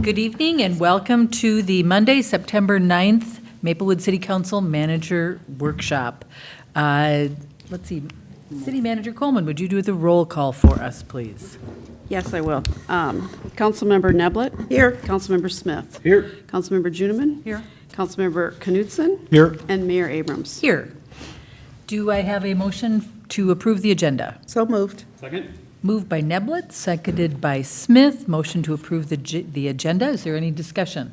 Good evening and welcome to the Monday, September 9th, Maplewood City Council Manager Workshop. Let's see, City Manager Coleman, would you do the roll call for us, please? Yes, I will. Councilmember Neblett. Here. Councilmember Smith. Here. Councilmember Juniman. Here. Councilmember Knudsen. Here. And Mayor Abrams. Here. Do I have a motion to approve the agenda? So moved. Second. Moved by Neblett, seconded by Smith. Motion to approve the agenda. Is there any discussion?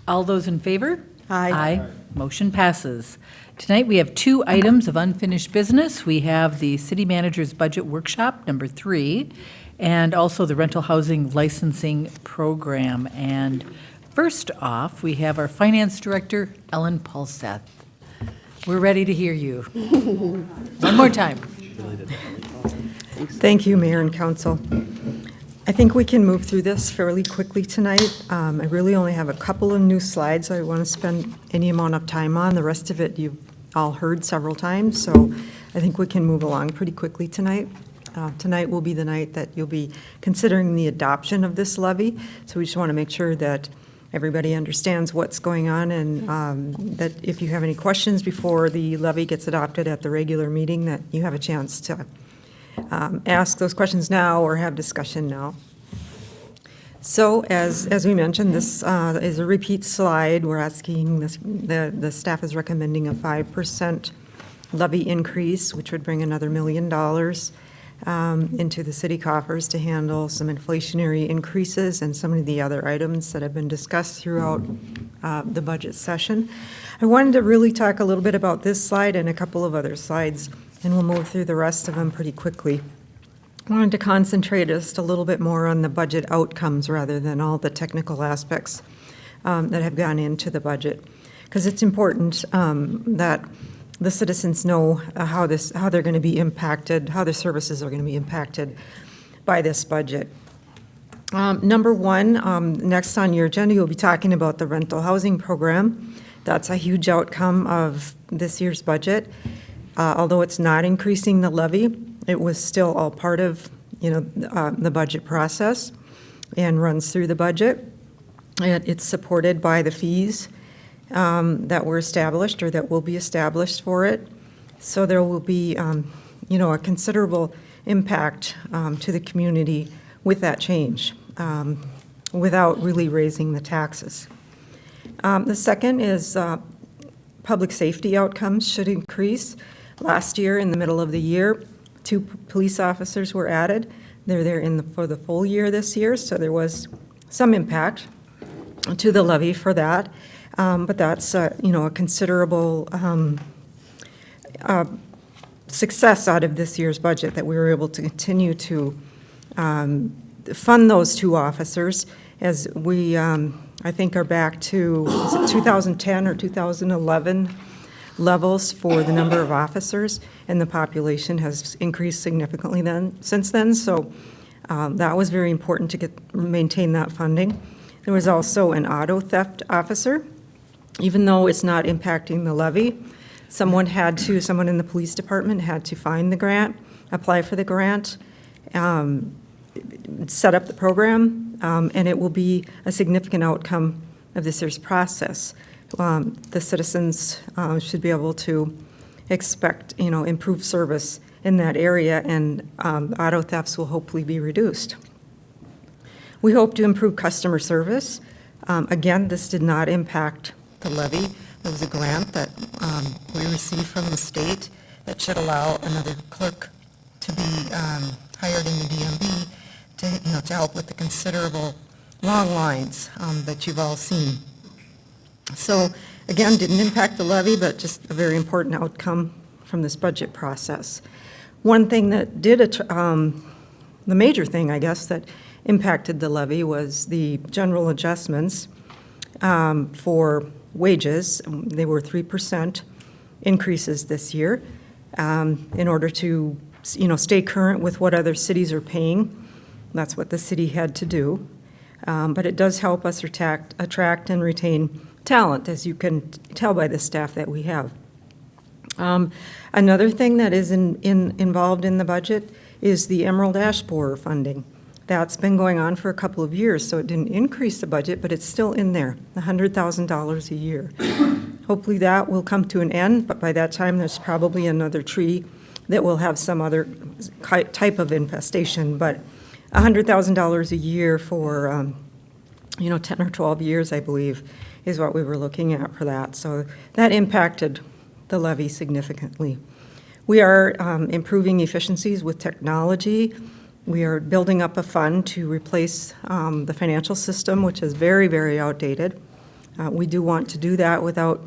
All those in favor? Aye. Aye. Motion passes. Tonight, we have 2 items of unfinished business. We have the City Manager's Budget Workshop, number 3, and also the Rental Housing Licensing Program. And first off, we have our Finance Director, Ellen Paulseth. We're ready to hear you. One more time. Thank you, Mayor and Council. I think we can move through this fairly quickly tonight. I really only have a couple of new slides I want to spend any amount of time on. The rest of it you've all heard several times, so I think we can move along pretty quickly tonight. Tonight will be the night that you'll be considering the adoption of this levy, so we just want to make sure that everybody understands what's going on and that if you have any questions before the levy gets adopted at the regular meeting, that you have a chance to ask those questions now or have discussion now. So as we mentioned, this is a repeat slide. We're asking, the staff is recommending a 5% levy increase, which would bring another $1 million into the city coffers to handle some inflationary increases and some of the other items that have been discussed throughout the budget session. I wanted to really talk a little bit about this slide and a couple of other slides, and we'll move through the rest of them pretty quickly. I wanted to concentrate just a little bit more on the budget outcomes rather than all the technical aspects that have gone into the budget, because it's important that the citizens know how they're going to be impacted, how their services are going to be impacted by this budget. Number one, next on your agenda, you'll be talking about the rental housing program. That's a huge outcome of this year's budget. Although it's not increasing the levy, it was still all part of, the budget process and runs through the budget. And it's supported by the fees that were established or that will be established for it. So there will be, a considerable impact to the community with that change without really raising the taxes. The second is public safety outcomes should increase. Last year, in the middle of the year, 2 police officers were added. They're there for the full year this year, so there was some impact to the levy for that. But that's, a considerable success out of this year's budget that we were able to continue to fund those 2 officers as we, I think, are back to, is it 2010 or 2011 levels for the number of officers, and the population has increased significantly since then. So that was very important to maintain that funding. There was also an auto theft officer. Even though it's not impacting the levy, someone in the police department had to find the grant, apply for the grant, set up the program, and it will be a significant outcome of this year's process. The citizens should be able to expect, improved service in that area, and auto thefts will hopefully be reduced. We hope to improve customer service. Again, this did not impact the levy. There was a grant that we received from the state that should allow another clerk to be hired in the DMV to help with the considerable long lines that you've all seen. So again, didn't impact the levy, but just a very important outcome from this budget process. One thing that did, the major thing, I guess, that impacted the levy was the general adjustments for wages. They were 3% increases this year in order to, stay current with what other cities are paying. That's what the city had to do. But it does help us attract and retain talent, as you can tell by the staff that we have. Another thing that is involved in the budget is the Emerald Ash Borer funding. That's been going on for a couple of years, so it didn't increase the budget, but it's still in there, $100,000 a year. Hopefully that will come to an end, but by that time, there's probably another tree that will have some other type of infestation. But $100,000 a year for, 10 or 12 years, I believe, is what we were looking at for that. So that impacted the levy significantly. We are improving efficiencies with technology. We are building up a fund to replace the financial system, which is very, very outdated. We do want to do that without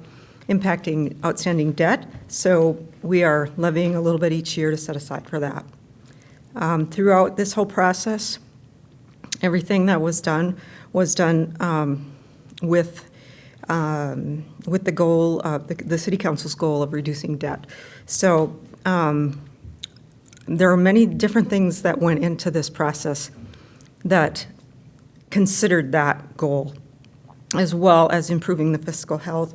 impacting outstanding debt, so we are levying a little bit each year to set aside for that. Throughout this whole process, everything that was done with the goal of the City Council's goal of reducing debt. So there are many different things that went into this process that considered that goal, as well as improving the fiscal health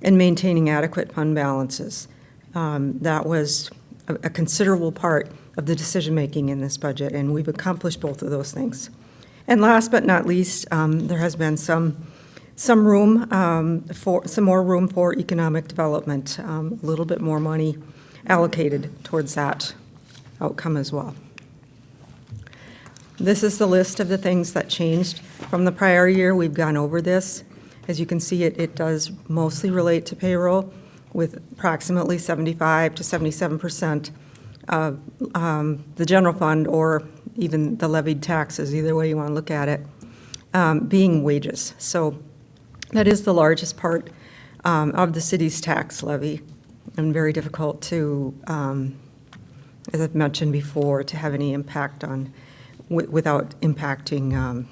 and maintaining adequate fund balances. That was a considerable part of the decision-making in this budget, and we've accomplished both of those things. And last but not least, there has been some more room for economic development, a little bit more money allocated towards that outcome as well. This is the list of the things that changed from the prior year. We've gone over this. As you can see, it does mostly relate to payroll, with approximately 75 to 77% of the general fund, or even the levied taxes, either way you want to look at it, being wages. So that is the largest part of the city's tax levy, and very difficult to, as I've mentioned before, to have any impact on, without impacting,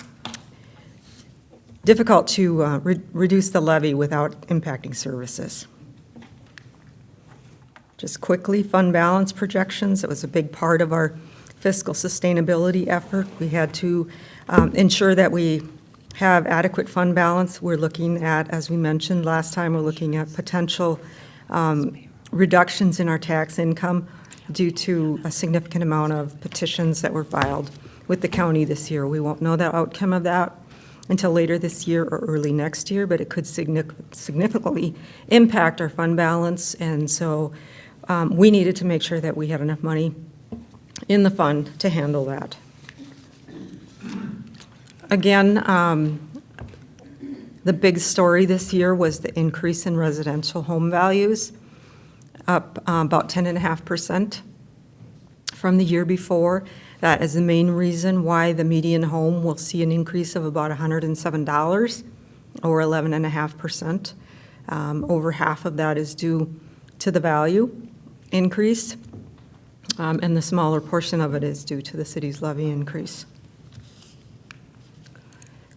difficult to reduce the levy without impacting services. Just quickly, fund balance projections. It was a big part of our fiscal sustainability effort. We had to ensure that we have adequate fund balance. We're looking at, as we mentioned last time, we're looking at potential reductions in our tax income due to a significant amount of petitions that were filed with the county this year. We won't know the outcome of that until later this year or early next year, but it could significantly impact our fund balance. And so we needed to make sure that we had enough money in the fund to handle that. Again, the big story this year was the increase in residential home values, up about 10.5% from the year before. That is the main reason why the median home will see an increase of about $107, or 11.5%. Over half of that is due to the value increase, and the smaller portion of it is due to the city's levy increase.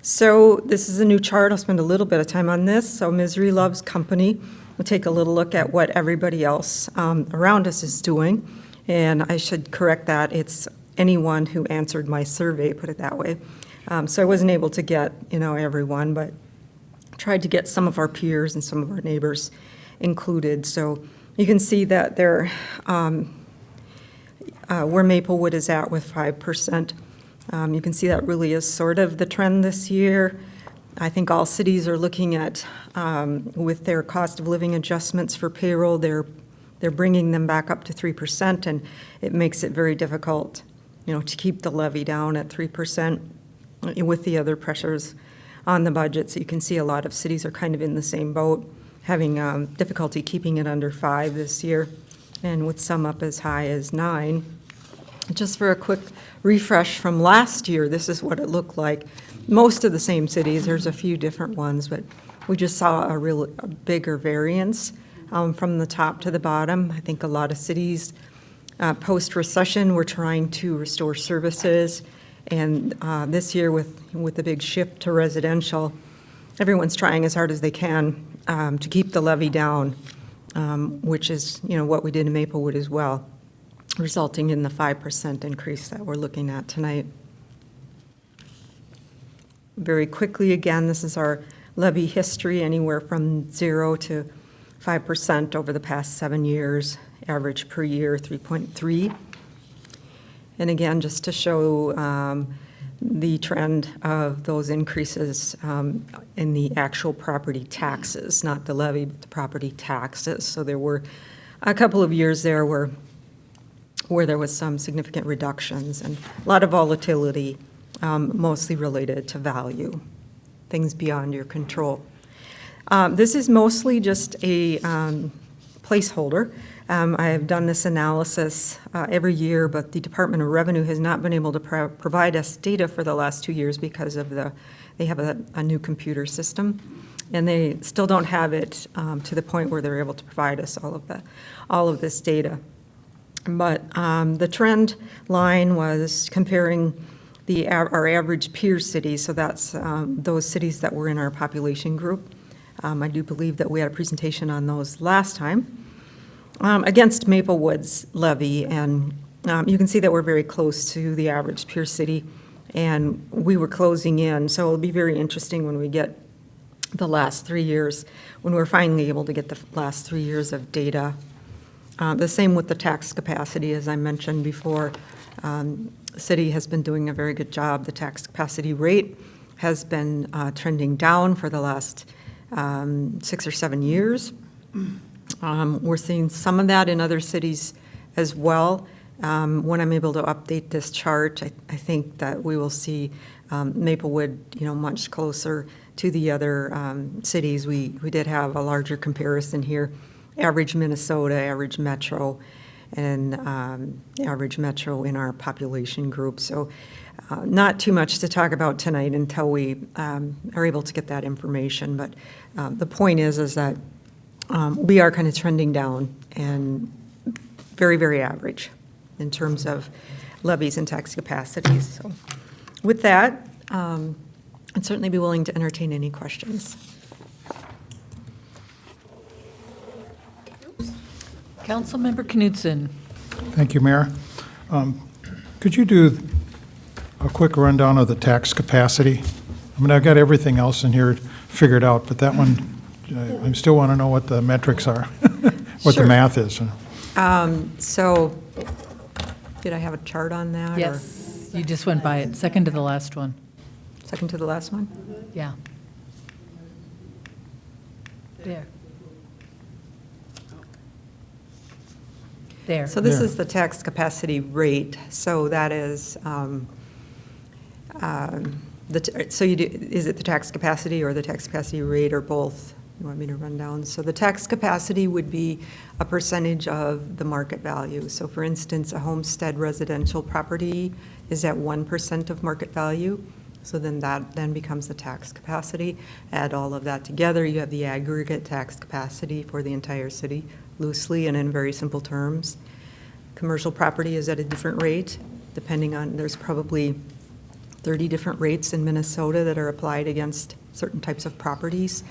So this is a new chart. I'll spend a little bit of time on this. So Misery Loves Company. We'll take a little look at what everybody else around us is doing. And I should correct that. It's anyone who answered my survey, put it that way. So I wasn't able to get, everyone, but tried to get some of our peers and some of our neighbors included. So you can see that they're where Maplewood is at with 5%. You can see that really is sort of the trend this year. I think all cities are looking at, with their cost of living adjustments for payroll, they're bringing them back up to 3%, and it makes it very difficult, to keep the levy down at 3% with the other pressures on the budget. So you can see a lot of cities are kind of in the same boat, having difficulty keeping it under 5 this year, and with some up as high as 9. Just for a quick refresh from last year, this is what it looked like. Most of the same cities, there's a few different ones, but we just saw a bigger variance from the top to the bottom. I think a lot of cities post-recession were trying to restore services, and this year with the big shift to residential, everyone's trying as hard as they can to keep the levy down, which is what we did in Maplewood as well, resulting in the 5% increase that we're looking at tonight. Very quickly, again, this is our levy history, anywhere from 0 to 5% over the past 7 years, average per year 3.3. And again, just to show the trend of those increases in the actual property taxes, not the levy, but the property taxes. So there were a couple of years there where there was some significant reductions and a lot of volatility, mostly related to value, things beyond your control. This is mostly just a placeholder. I have done this analysis every year, but the Department of Revenue has not been able to provide us data for the last 2 years because of they have a new computer system, and they still don't have it to the point where they're able to provide us all of this data. But the trend line was comparing our average peer cities, so that's those cities that were in our population group. I do believe that we had a presentation on those last time, against Maplewood's levy, and you can see that we're very close to the average peer city, and we were closing in, so it'll be very interesting when we get the last 3 years, when we're finally able to get the last 3 years of data. The same with the tax capacity, as I mentioned before. The city has been doing a very good job. The tax capacity rate has been trending down for the last 6 or 7 years. We're seeing some of that in other cities as well. When I'm able to update this chart, I think that we will see Maplewood, much closer to the other cities. We did have a larger comparison here, average Minnesota, average Metro, and average Metro in our population group. So not too much to talk about tonight until we are able to get that information. But the point is that we are kind of trending down and very, very average in terms of levies and tax capacities. So with that, I'd certainly be willing to entertain any questions. Councilmember Knudsen. Thank you, Mayor. Could you do a quick rundown of the tax capacity? I mean, I've got everything else in here figured out, but that one, I still want to know what the metrics are, what Sure. the math is. So did I have a chart on that? Or Yes, you just went by it, second to the last one. second to the last one? Yeah. There. There. So this There. is the tax capacity rate. So that is, is it the tax capacity or the tax capacity rate or both? You want me to run down? So the tax capacity would be a percentage of the market value. So for instance, a homestead residential property is at 1% of market value. So then that then becomes the tax capacity. Add all of that together, you have the aggregate tax capacity for the entire city, loosely and in very simple terms. Commercial property is at a different rate, depending on, there's probably 30 different rates in Minnesota that are applied against certain types of properties.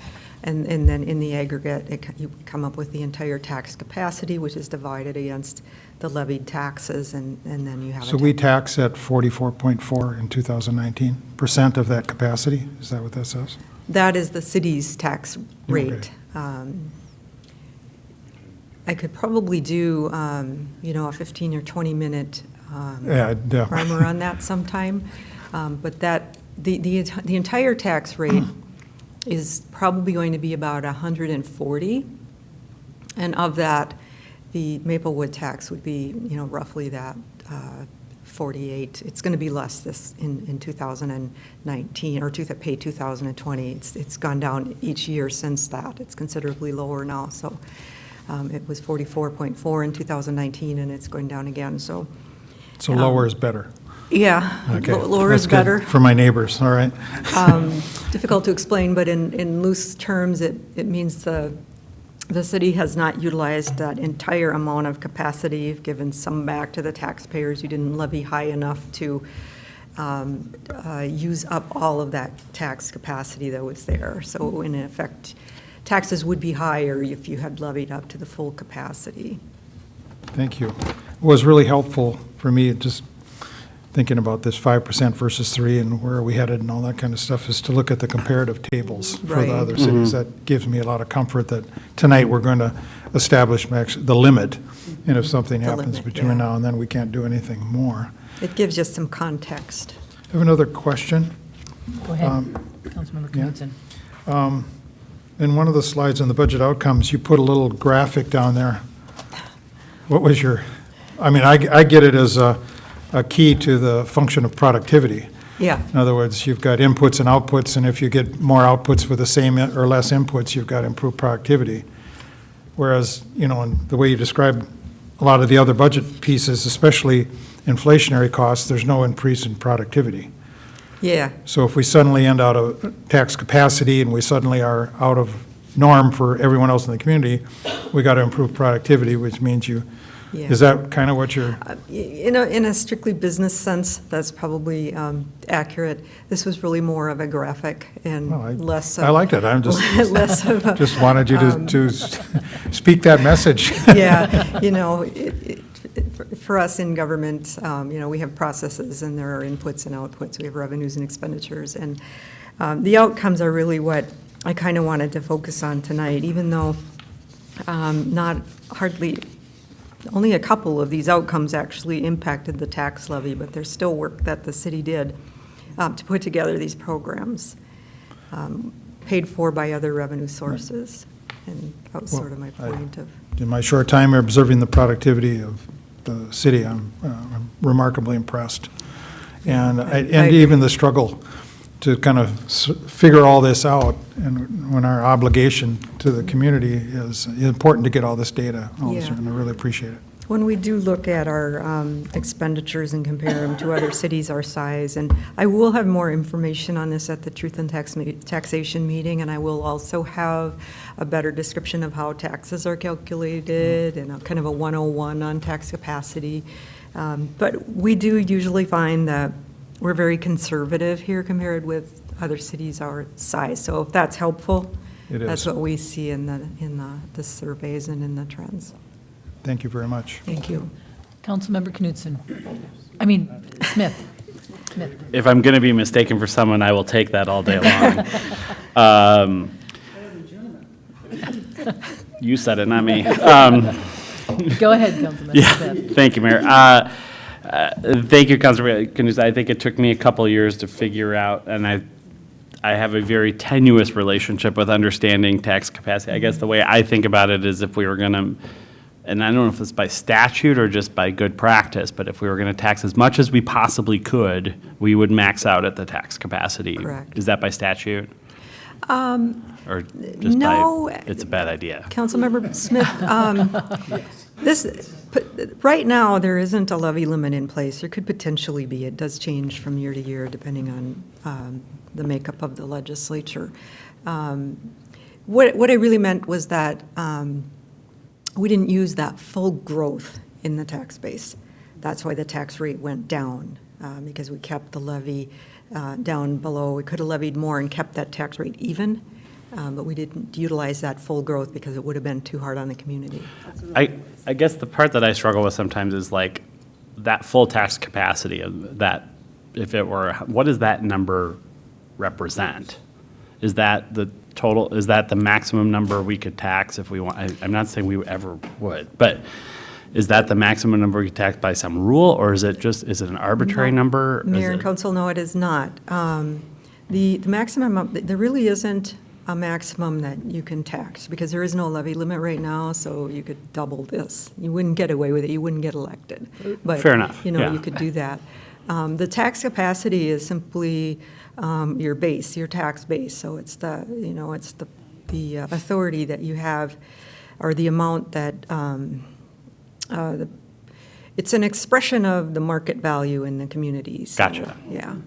And then in the aggregate, you come up with the entire tax capacity, which is divided against the levied taxes, and then you have So we tax at 44.4 in 2019, percent of that capacity? Is that what that says? That is the city's tax rate. Okay. I could probably do, a 15 or 20-minute Yeah, primer on that sometime. But the entire tax rate is probably going to be about 140. And of that, the Maplewood tax would be, roughly that 48. It's going to be less this in 2019, or to pay 2020. It's gone down each year since that. It's considerably lower now. So it was 44.4 in 2019, and it's going down again. So lower is better. yeah, Okay. lower That's is good better. for my neighbors, all right. Difficult to explain, but in loose terms, it means the city has not utilized that entire amount of capacity. You've given some back to the taxpayers. You didn't levy high enough to use up all of that tax capacity that was there. So in effect, taxes would be higher if you had levied up to the full capacity. Thank you. It was really helpful for me, just thinking about this 5% versus 3 and where are we headed and all that kind of stuff, is to look at the comparative tables for Right. the other cities. That gives me a lot of comfort that tonight we're going to establish the limit, and if something The happens limit, between yeah. now and then, we can't do anything more. It gives you some context. have another question. Go ahead, Councilmember Knudsen. In one of the slides on the budget outcomes, you put a little graphic down there. What was your, I mean, I get it as a key to the function of productivity. Yeah. In other words, you've got inputs and outputs, and if you get more outputs with the same or less inputs, you've got improved productivity. Whereas, you know, in the way you described a lot of the other budget pieces, especially inflationary costs, there's no increase in productivity. Yeah. So if we suddenly end out of tax capacity and we suddenly are out of norm for everyone else in the community, we got to improve productivity, which means you, Yeah. is that kind of what you're, In a strictly business sense, that's probably accurate. This was really more of a graphic and well, less. I liked it. I'm just, Less of a. just wanted you to speak that message. Yeah, you know, for us in government, you know, we have processes and there are inputs and outputs. We have revenues and expenditures. And the outcomes are really what I kind of wanted to focus on tonight, even though only a couple of these outcomes actually impacted the tax levy, but there's still work that the city did to put together these programs, paid for by other revenue sources. And that was sort of my point of. In my short time observing the productivity of the city, I'm remarkably impressed. And even the struggle to kind of figure all this out, and when our obligation to the community is important to get all this data, and I really appreciate it. When we do look at our expenditures and compare them to other cities our size, and I will have more information on this at the Truth and Taxation meeting, and I will also have a better description of how taxes are calculated and a kind of a 101 on tax capacity. But we do usually find that we're very conservative here compared with other cities our size. So if that's helpful, It is. that's what we see in the surveys and in the trends. Thank you very much. Thank you. Councilmember Knudsen. I mean, Smith. If I'm going to be mistaken for someone, I will take that all day long. You said it, not me. Go ahead, Councilmember Smith. Thank you, Mayor. Thank you, Councilor Knudsen. I think it took me a couple years to figure out, and I have a very tenuous relationship with understanding tax capacity. I guess the way I think about it is if we were going to, and I don't know if it's by statute or just by good practice, but if we were going to tax as much as we possibly could, we would max out at the tax capacity. Correct. Is that by statute? Or just no. by, it's a bad idea? Councilmember Smith, right now, there isn't a levy limit in place. There could potentially be. It does change from year to year depending on the makeup of the legislature. What I really meant was that we didn't use that full growth in the tax base. That's why the tax rate went down, because we kept the levy down below. We could have levied more and kept that tax rate even, but we didn't utilize that full growth because it would have been too hard on the community. I guess the part that I struggle with sometimes is like that full tax capacity of that, if it were, what does that number represent? Is that the total, is that the maximum number we could tax if we want? I'm not saying we ever would, but is that the maximum number we could tax by some rule, or is it an arbitrary number? Mayor and council, no, it is not. The maximum, there really isn't a maximum that you can tax, because there is no levy limit right now, so you could double this. You wouldn't get away with it, you wouldn't get elected. But, Fair enough, you know, yeah. you could do that. The tax capacity is simply your base, your tax base, so it's the, you know, it's the authority that you have, or the amount that, it's an expression of the market value in the community. So, Gotcha. Yeah.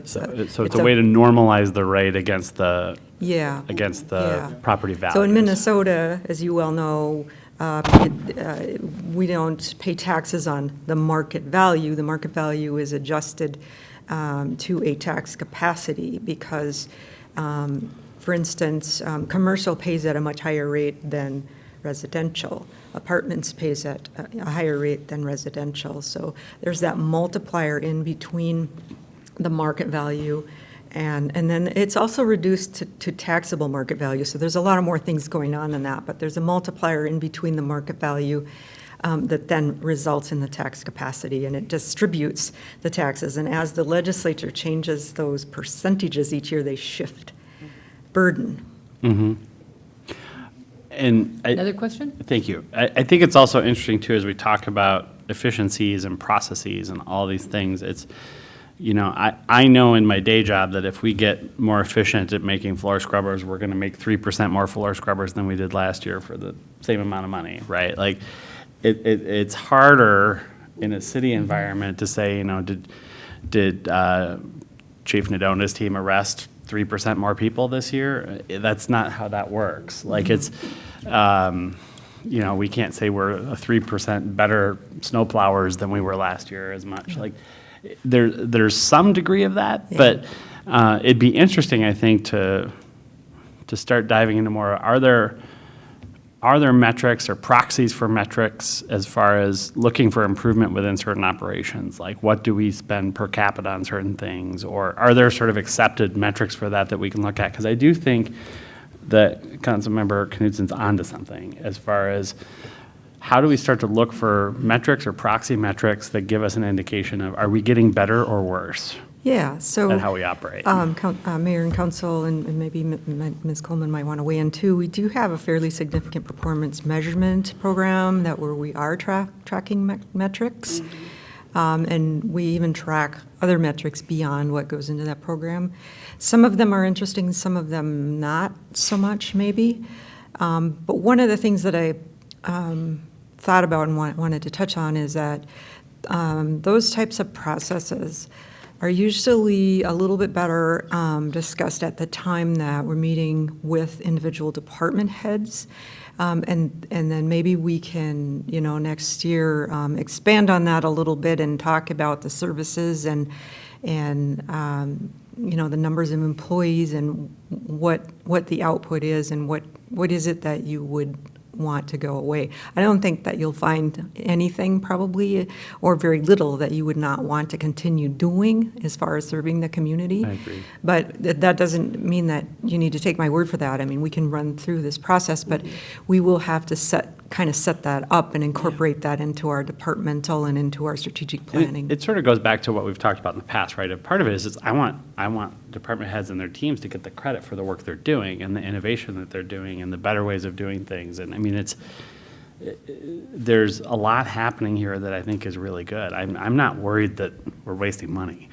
So it's a way to normalize the rate against the Yeah. Yeah. property value. So in Minnesota, as you well know, we don't pay taxes on the market value. The market value is adjusted to a tax capacity because, for instance, commercial pays at a much higher rate than residential. Apartments pays at a higher rate than residential. So there's that multiplier in between the market value, and then it's also reduced to taxable market value. So there's a lot of more things going on than that, but there's a multiplier in between the market value that then results in the tax capacity, and it distributes the taxes. And as the legislature changes those percentages each year, they shift burden. And Another question? Thank you. I think it's also interesting, too, as we talk about efficiencies and processes and all these things, it's, I know in my day job that if we get more efficient at making floor scrubbers, we're going to make 3% more floor scrubbers than we did last year for the same amount of money, right? Like, it's harder in a city environment to say, did Chief Nadona's team arrest 3% more people this year? That's not how that works. Like, it's, we can't say we're a 3% better snowplowers than we were last year as much. Like, there's some degree of that, but it'd be interesting, I think, to start diving into more. Are there metrics or proxies for metrics as far as looking for improvement within certain operations? Like, what do we spend per capita on certain things? Or are there sort of accepted metrics for that we can look at? Because I do think that Councilmember Knudsen's onto something as far as how do we start to look for metrics or proxy metrics that give us an indication of, are we getting better or worse Yeah, so. at how we operate? Mayor and council, and maybe Ms. Coleman might want to weigh in too. We do have a fairly significant performance measurement program where we are tracking metrics. And we even track other metrics beyond what goes into that program. Some of them are interesting, some of them not so much, maybe. But one of the things that I thought about and wanted to touch on is that those types of processes are usually a little bit better discussed at the time that we're meeting with individual department heads. And then maybe we can, next year expand on that a little bit and talk about the services and the numbers of employees and what the output is and what is it that you would want to go away. I don't think that you'll find anything probably or very little that you would not want to continue doing as far as serving the community. I agree. But that doesn't mean that you need to take my word for that. I mean, we can run through this process, but we will have to set that up and incorporate that into our departmental and into our strategic planning. It sort of goes back to what we've talked about in the past, right? Part of it is I want department heads and their teams to get the credit for the work they're doing and the innovation that they're doing and the better ways of doing things. And I mean, there's a lot happening here that I think is really good. I'm not worried that we're wasting money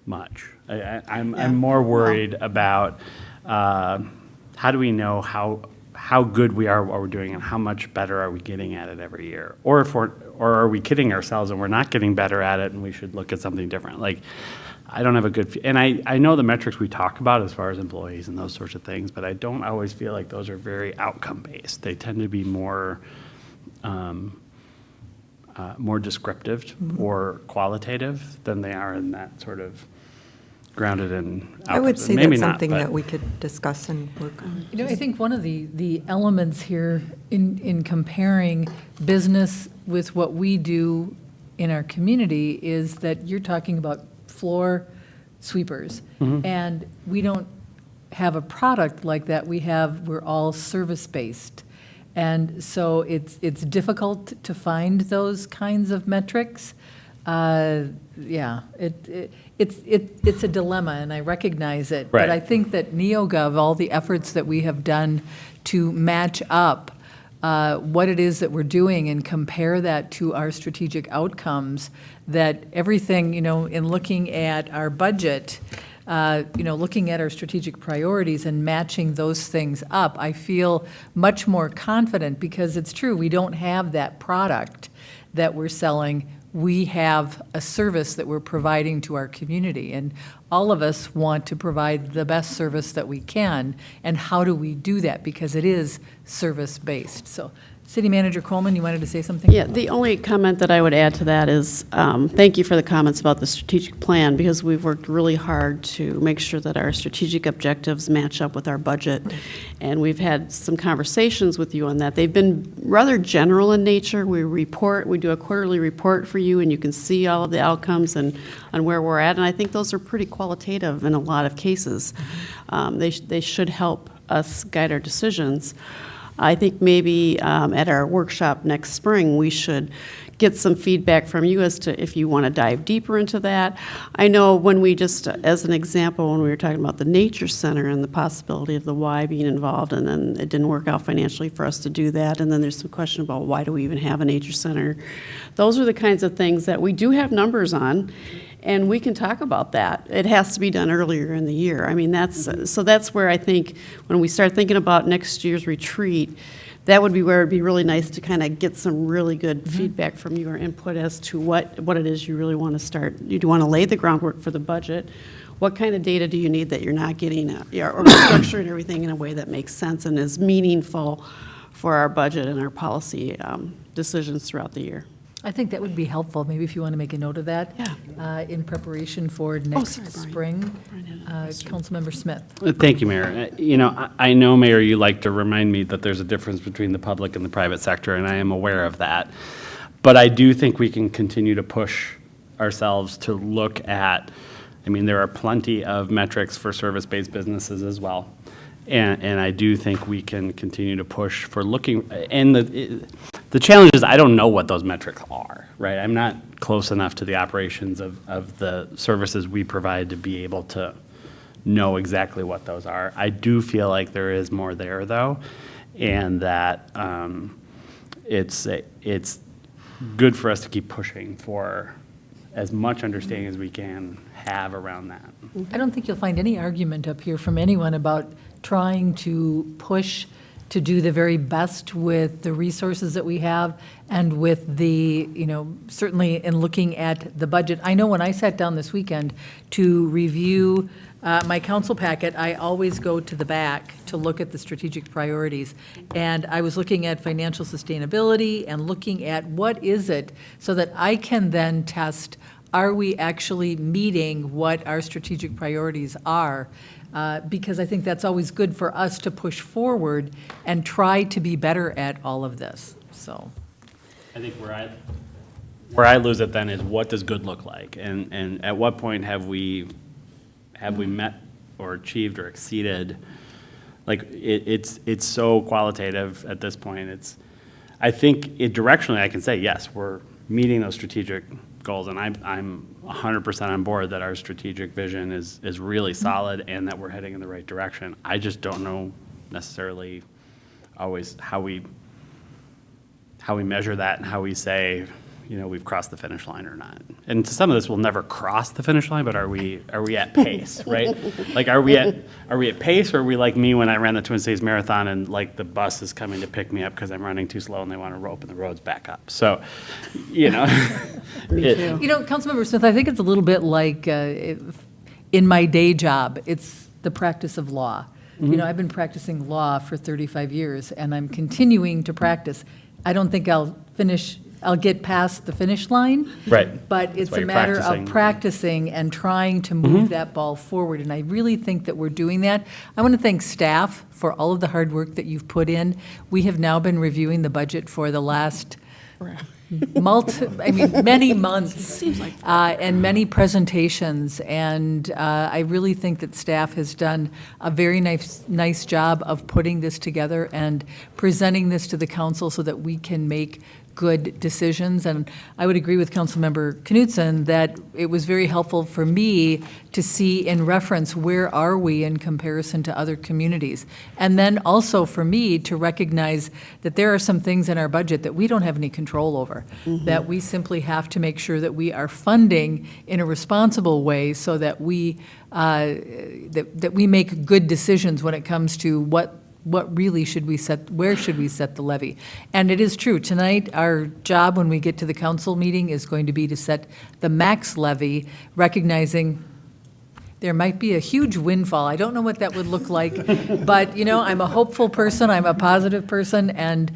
much. I'm more worried about how do we know how good we are at what we're doing and how much better are we getting at it every year? Or are we kidding ourselves and we're not getting better at it and we should look at something different? Like, I don't have a good, and I know the metrics we talk about as far as employees and those sorts of things, but I don't always feel like those are very outcome-based. They tend to be more descriptive or qualitative than they are in that sort of grounded in outcomes. I would say Maybe that's not, something but- that we could discuss and work on. I think one of the elements here in comparing business with what we do in our community is that you're talking about floor sweepers. And we don't have a product like that. We're all service-based. And so it's difficult to find those kinds of metrics. Yeah, it's a dilemma, and I recognize it. But Right. I think that NeoGov, all the efforts that we have done to match up what it is that we're doing and compare that to our strategic outcomes, that everything, in looking at our budget, looking at our strategic priorities and matching those things up, I feel much more confident because it's true, we don't have that product that we're selling. We have a service that we're providing to our community, and all of us want to provide the best service that we can. And how do we do that? Because it is service-based. So, City Manager Coleman, you wanted to say something? Yeah, the only comment that I would add to that is, thank you for the comments about the strategic plan, because we've worked really hard to make sure that our strategic objectives match up with our budget. And we've had some conversations with you on that. They've been rather general in nature. We do a quarterly report for you, and you can see all of the outcomes and on where we're at. And I think those are pretty qualitative in a lot of cases. They should help us guide our decisions. I think maybe at our workshop next spring, we should get some feedback from you as to if you want to dive deeper into that. I know when we just, as an example, when we were talking about the Nature Center and the possibility of the Y being involved, and then it didn't work out financially for us to do that, and then there's some question about why do we even have a Nature Center. Those are the kinds of things that we do have numbers on, and we can talk about that. It has to be done earlier in the year. I mean, that's where I think when we start thinking about next year's retreat, that would be where it'd be really nice to kind of get some really good feedback from you or input as to what it is you really want to start. You do want to lay the groundwork for the budget. What kind of data do you need that you're not getting, or structuring everything in a way that makes sense and is meaningful for our budget and our policy decisions throughout the year? I think that would be helpful, maybe if you want to make a note of that. Yeah. In preparation for next sorry, Brian. spring. Brian had a question. Councilmember Smith. Thank you, Mayor. You know, I know, Mayor, you like to remind me that there's a difference between the public and the private sector, and I am aware of that. But I do think we can continue to push ourselves to look at, I mean, there are plenty of metrics for service-based businesses as well. And I do think we can continue to push for looking, and the challenge is I don't know what those metrics are, right? I'm not close enough to the operations of the services we provide to be able to know exactly what those are. I do feel like there is more there, though, and that it's good for us to keep pushing for as much understanding as we can have around that. I don't think you'll find any argument up here from anyone about trying to push to do the very best with the resources that we have and with the, certainly in looking at the budget. I know when I sat down this weekend to review my council packet, I always go to the back to look at the strategic priorities. And I was looking at financial sustainability and looking at what is it so that I can then test, are we actually meeting what our strategic priorities are? Because I think that's always good for us to push forward and try to be better at all of this, so. I think where I lose it then is what does good look like? And at what point have we met or achieved or exceeded? Like, it's so qualitative at this point. I think directionally I can say, yes, we're meeting those strategic goals, and I'm 100% on board that our strategic vision is really solid and that we're heading in the right direction. I just don't know necessarily always how we measure that and how we say, we've crossed the finish line or not. And to some of this, we'll never cross the finish line, but are we at pace, right? Like, are we at pace, or are we like me when I ran the Twin Cities Marathon and like the bus is coming to pick me up because I'm running too slow and they want to open the roads back up? So, Me too. Councilmember Smith, I think it's a little bit like in my day job, it's the practice of law. I've been practicing law for 35 years, and I'm continuing to practice. I don't think I'll get past the finish line. Right. But it's why a you're matter practicing. of practicing and trying to move that ball forward, and I really think that we're doing that. I want to thank staff for all of the hard work that you've put in. We have now been reviewing the budget for the last many months and many presentations, and I really think that staff has done a very nice job of putting this together and presenting this to the council so that we can make good decisions. And I would agree with Councilmember Knudsen that it was very helpful for me to see in reference where are we in comparison to other communities. And then also for me to recognize that there are some things in our budget that we don't have any control over, that we simply have to make sure that we are funding in a responsible way so that we make good decisions when it comes to what really should we set, where should we set the levy? And it is true, tonight, our job when we get to the council meeting is going to be to set the max levy, recognizing there might be a huge windfall. I don't know what that would look like, but, I'm a hopeful person, I'm a positive person, and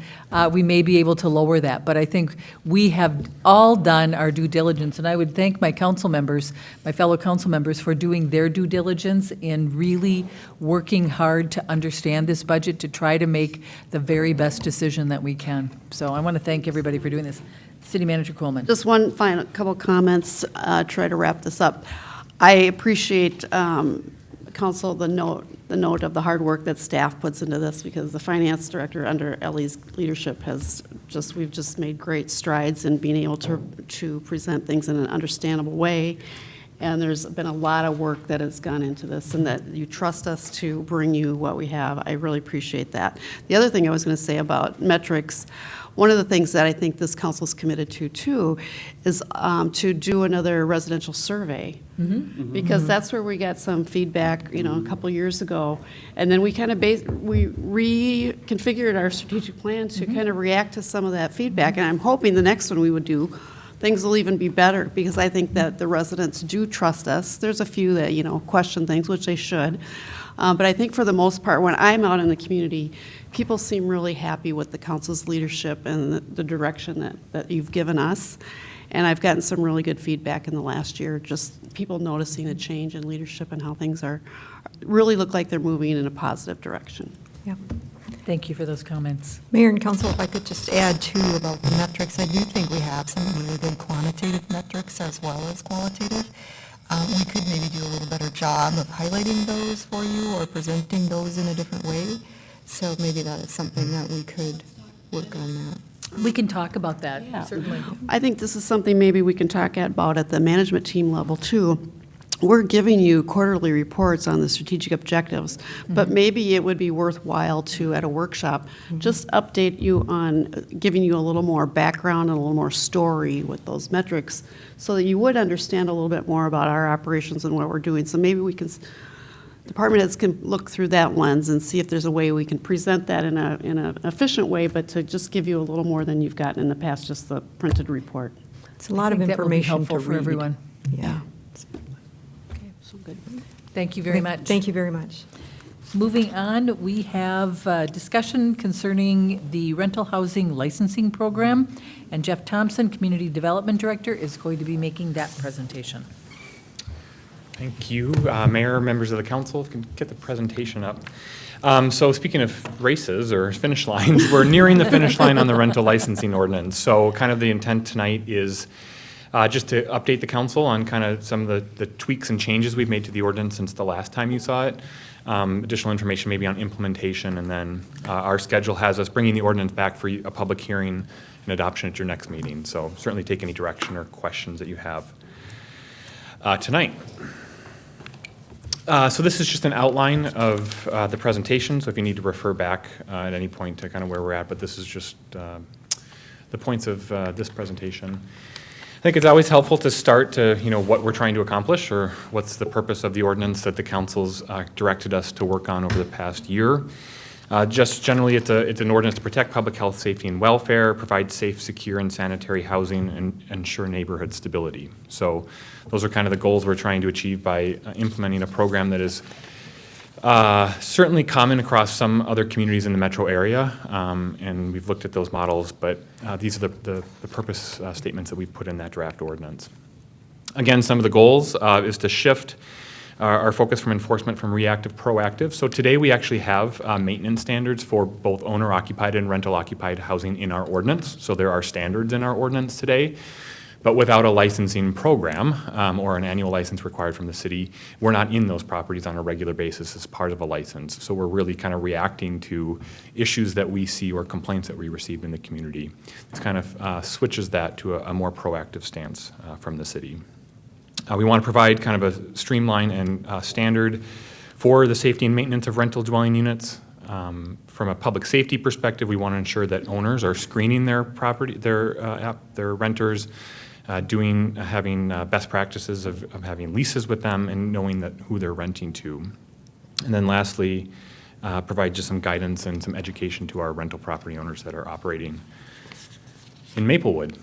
we may be able to lower that. But I think we have all done our due diligence, and I would thank my council members, my fellow council members, for doing their due diligence in really working hard to understand this budget, to try to make the very best decision that we can. So I want to thank everybody for doing this. City Manager Coleman. Just one couple comments, try to wrap this up. I appreciate Councilmember council the note of the hard work that staff puts into this, because the finance director under Ellie's leadership we've just made great strides in being able to present things in an understandable way. And there's been a lot of work that has gone into this, and that you trust us to bring you what we have. I really appreciate that. The other thing I was going to say about metrics, one of the things that I think this council is committed to, too, is to do another residential survey. Because that's where we got some feedback, a couple years ago. And then we kind of we reconfigured our strategic plan to kind of react to some of that feedback. And I'm hoping the next one we would do, things will even be better, because I think that the residents do trust us. There's a few that, question things, which they should. But I think for the most part, when I'm out in the community, people seem really happy with the council's leadership and the direction that you've given us. And I've gotten some really good feedback in the last year, just people noticing a change in leadership and how things really look like they're moving in a positive direction. Yeah. Thank you for those comments. Mayor and council, if I could just add too about the metrics, I do think we have some really good quantitative metrics as well as qualitative. We could maybe do a little better job of highlighting those for you or presenting those in a different way. So maybe that is something that we could work on that. We can talk about that, Yeah. certainly. I think this is something maybe we can talk about at the management team level too. We're giving you quarterly reports on the strategic objectives, but maybe it would be worthwhile to, at a workshop, just update you on giving you a little more background and a little more story with those metrics, so that you would understand a little bit more about our operations and what we're doing. So maybe we can, department heads can look through that lens and see if there's a way we can present that in an efficient way, but to just give you a little more than you've gotten in the past, just the printed report. It's a lot of I think that will be information to helpful for read. everyone. Yeah. Okay, so good. Thank you very much. Thank you very much. Moving on, we have discussion concerning the rental housing licensing program, and Jeff Thompson, Community Development Director, is going to be making that presentation. Thank you, Mayor, members of the council. If you can get the presentation up. So speaking of races or finish lines, we're nearing the finish line on the rental licensing ordinance. So kind of the intent tonight is just to update the council on kind of some of the tweaks and changes we've made to the ordinance since the last time you saw it. Additional information maybe on implementation, and then our schedule has us bringing the ordinance back for a public hearing and adoption at your next meeting. So certainly take any direction or questions that you have tonight. So this is just an outline of the presentation, so if you need to refer back at any point to kind of where we're at, but this is just the points of this presentation. I think it's always helpful to start to, what we're trying to accomplish, or what's the purpose of the ordinance that the council's directed us to work on over the past year. Just generally, it's an ordinance to protect public health, safety, and welfare, provide safe, secure, and sanitary housing, and ensure neighborhood stability. So those are kind of the goals we're trying to achieve by implementing a program that is certainly common across some other communities in the metro area, and we've looked at those models, but these are the purpose statements that we've put in that draft ordinance. Again, some of the goals is to shift our focus from enforcement from reactive to proactive. So today we actually have maintenance standards for both owner-occupied and rental-occupied housing in our ordinance. So there are standards in our ordinance today, but without a licensing program or an annual license required from the city, we're not in those properties on a regular basis as part of a license. So we're really kind of reacting to issues that we see or complaints that we receive in the community. This kind of switches that to a more proactive stance from the city. We want to provide kind of a streamline and standard for the safety and maintenance of rental dwelling units. From a public safety perspective, we want to ensure that owners are screening their property, their renters, having best practices of having leases with them and knowing that who they're renting to. And then lastly, provide just some guidance and some education to our rental property owners that are operating in Maplewood.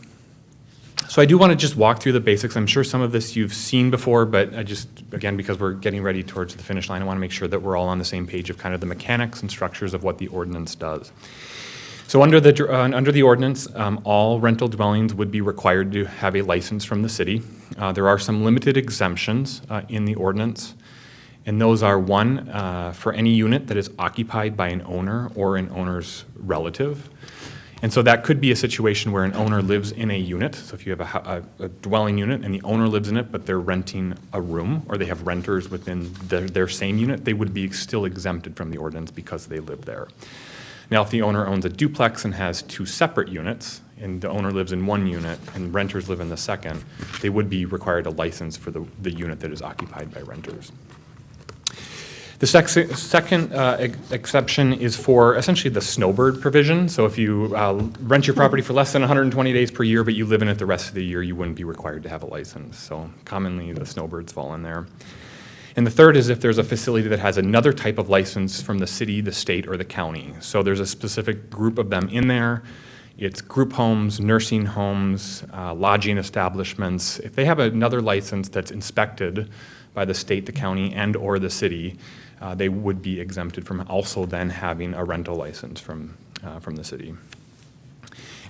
So I do want to just walk through the basics. I'm sure some of this you've seen before, but I just, again, because we're getting ready towards the finish line, I want to make sure that we're all on the same page of kind of the mechanics and structures of what the ordinance does. So under the ordinance, all rental dwellings would be required to have a license from the city. There are some limited exemptions in the ordinance, and those are one, for any unit that is occupied by an owner or an owner's relative. And so that could be a situation where an owner lives in a unit. So if you have a dwelling unit and the owner lives in it, but they're renting a room, or they have renters within their same unit, they would be still exempted from the ordinance because they live there. Now, if the owner owns a duplex and has two separate units, and the owner lives in one unit and renters live in the second, they would be required a license for the unit that is occupied by renters. The second exception is for essentially the snowbird provision. So if you rent your property for less than 120 days per year, but you live in it the rest of the year, you wouldn't be required to have a license. So commonly, the snowbirds fall in there. And the third is if there's a facility that has another type of license from the city, the state, or the county. So there's a specific group of them in there. It's group homes, nursing homes, lodging establishments. If they have another license that's inspected by the state, the county, and/or the city, they would be exempted from also then having a rental license from the city.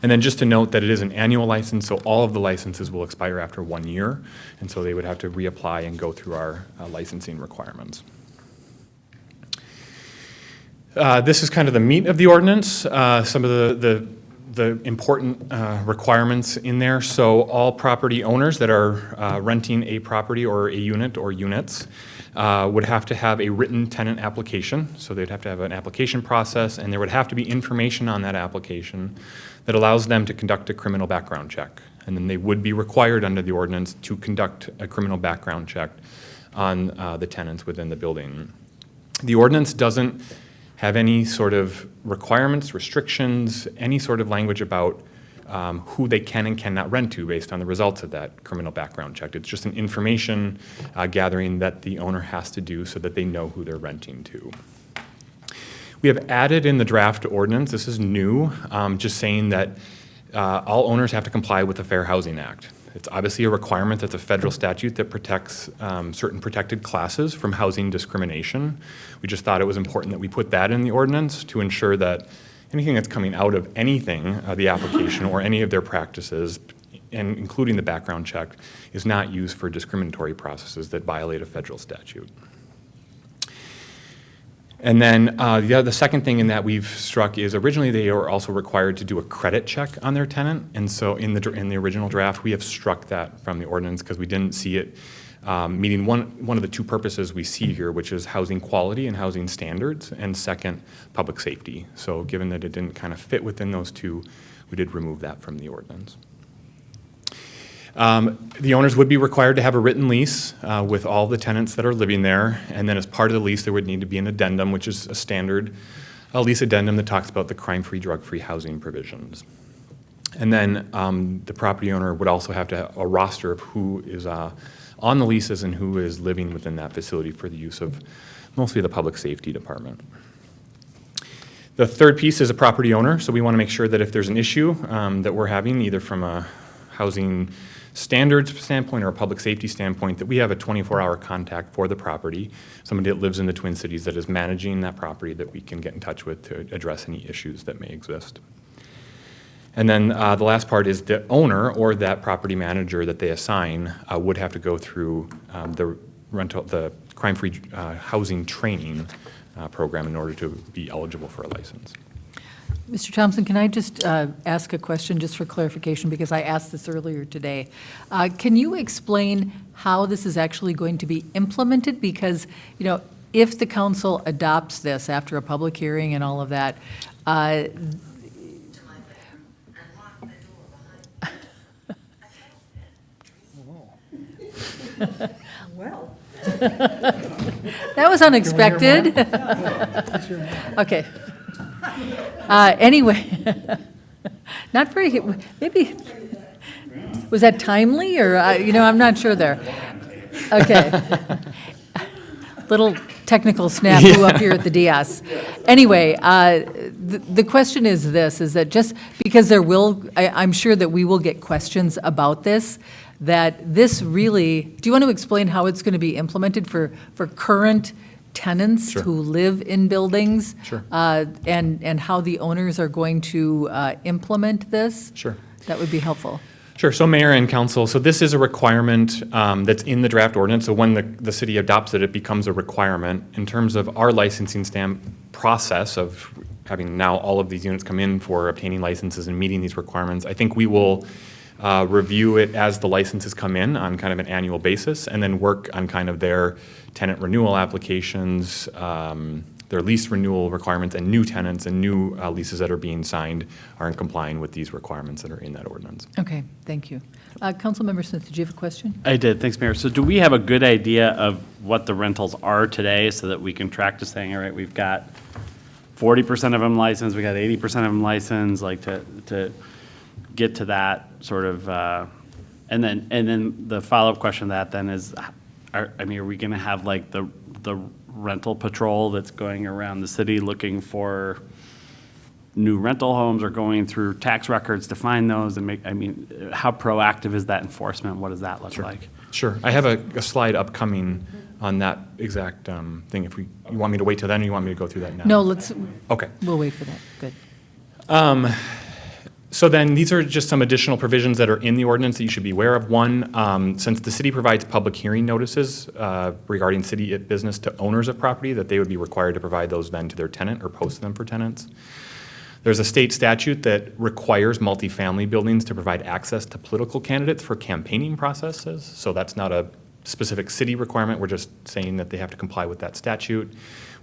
And then just to note that it is an annual license, so all of the licenses will expire after 1 year, and so they would have to reapply and go through our licensing requirements. This is kind of the meat of the ordinance, some of the important requirements in there. So all property owners that are renting a property or a unit or units would have to have a written tenant application. So they'd have to have an application process, and there would have to be information on that application that allows them to conduct a criminal background check. And then they would be required under the ordinance to conduct a criminal background check on the tenants within the building. The ordinance doesn't have any sort of requirements, restrictions, any sort of language about who they can and cannot rent to based on the results of that criminal background check. It's just an information gathering that the owner has to do so that they know who they're renting to. We have added in the draft ordinance, this is new, just saying that all owners have to comply with the Fair Housing Act. It's obviously a requirement. That's a federal statute that protects certain protected classes from housing discrimination. We just thought it was important that we put that in the ordinance to ensure that anything that's coming out of anything, the application or any of their practices, and including the background check, is not used for discriminatory processes that violate a federal statute. And then the second thing in that we've struck is originally they were also required to do a credit check on their tenant. And so in the original draft, we have struck that from the ordinance because we didn't see it meeting one of the two purposes we see here, which is housing quality and housing standards, and second, public safety. So given that it didn't kind of fit within those two, we did remove that from the ordinance. The owners would be required to have a written lease with all the tenants that are living there, and then as part of the lease, there would need to be an addendum, which is a standard lease addendum that talks about the crime-free, drug-free housing provisions. And then the property owner would also have to have a roster of who is on the leases and who is living within that facility for the use of mostly the public safety department. The third piece is a property owner, so we want to make sure that if there's an issue that we're having, either from a housing standards standpoint or a public safety standpoint, that we have a 24-hour contact for the property, somebody that lives in the Twin Cities that is managing that property that we can get in touch with to address any issues that may exist. And then the last part is the owner or that property manager that they assign would have to go through the crime-free housing training program in order to be eligible for a license. Mr. Thompson, can I just ask a question just for clarification, because I asked this earlier today. Can you explain how this is actually going to be implemented? Because, you know, if the council adopts this after a public hearing and all of that, Well. that was unexpected. Okay. Anyway, not very, maybe, was that timely or, I'm not sure there. Okay. Little technical snafu up here at the DS. Anyway, the question is this, is that just because I'm sure that we will get questions about this, that this really, do you want to explain how it's going to be implemented for current tenants Sure. who live in buildings? Sure. And how the owners are going to implement this? Sure. That would be helpful. Sure. So Mayor and Council, so this is a requirement that's in the draft ordinance. So when the city adopts it, it becomes a requirement. In terms of our licensing process of having now all of these units come in for obtaining licenses and meeting these requirements. I think we will review it as the licenses come in on kind of an annual basis, and then work on kind of their tenant renewal applications, their lease renewal requirements, and new tenants and new leases that are being signed are in complying with these requirements that are in that ordinance. Okay, thank you. Councilmember Smith, did you have a question? I did, thanks, Mayor. So do we have a good idea of what the rentals are today so that we can track to saying, all right, we've got 40% of them licensed, we got 80% of them licensed, like to get to that sort of, and then the follow-up question to that then is, are we gonna have like the rental patrol that's going around the city looking for new rental homes, or going through tax records to find those and how proactive is that enforcement? What does that look like? Sure. I have a slide upcoming on that exact thing. If you want me to wait till then, or you want me to go through that now? No, Okay. we'll wait for that. Good. So then, these are just some additional provisions that are in the ordinance that you should be aware of. One, since the city provides public hearing notices regarding city business to owners of property, that they would be required to provide those then to their tenant or post them for tenants. There's a state statute that requires multifamily buildings to provide access to political candidates for campaigning processes. So that's not a specific city requirement. We're just saying that they have to comply with that statute.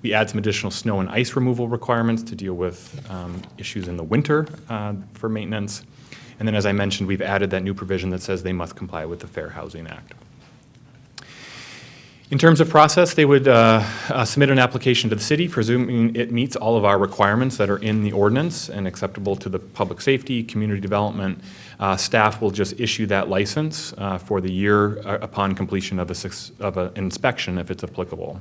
We add some additional snow and ice removal requirements to deal with issues in the winter for maintenance. And then, as I mentioned, we've added that new provision that says they must comply with the Fair Housing Act. In terms of process, they would submit an application to the city, presuming it meets all of our requirements that are in the ordinance and acceptable to the public safety, community development. Staff will just issue that license for the year upon completion of an inspection, if it's applicable.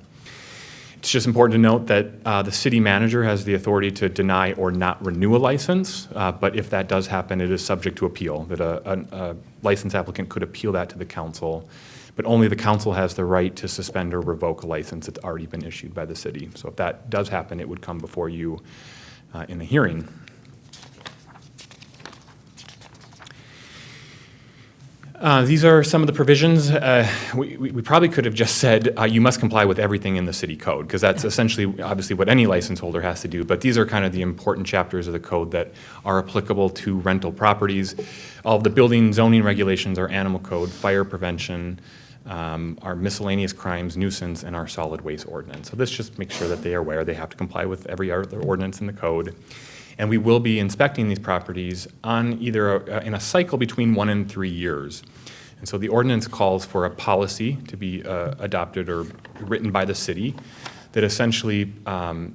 It's just important to note that the city manager has the authority to deny or not renew a license, but if that does happen, it is subject to appeal, that a license applicant could appeal that to the council, but only the council has the right to suspend or revoke a license that's already been issued by the city. So if that does happen, it would come before you in the hearing. These are some of the provisions. We probably could have just said you must comply with everything in the city code, because that's essentially, obviously, what any license holder has to do. But these are kind of the important chapters of the code that are applicable to rental properties. All of the building zoning regulations, our animal code, fire prevention, our miscellaneous crimes, nuisance, and our solid waste ordinance. So this just makes sure that they are aware they have to comply with every other ordinance in the code. And we will be inspecting these properties on either in a cycle between 1 and 3 years. And so the ordinance calls for a policy to be adopted or written by the city that essentially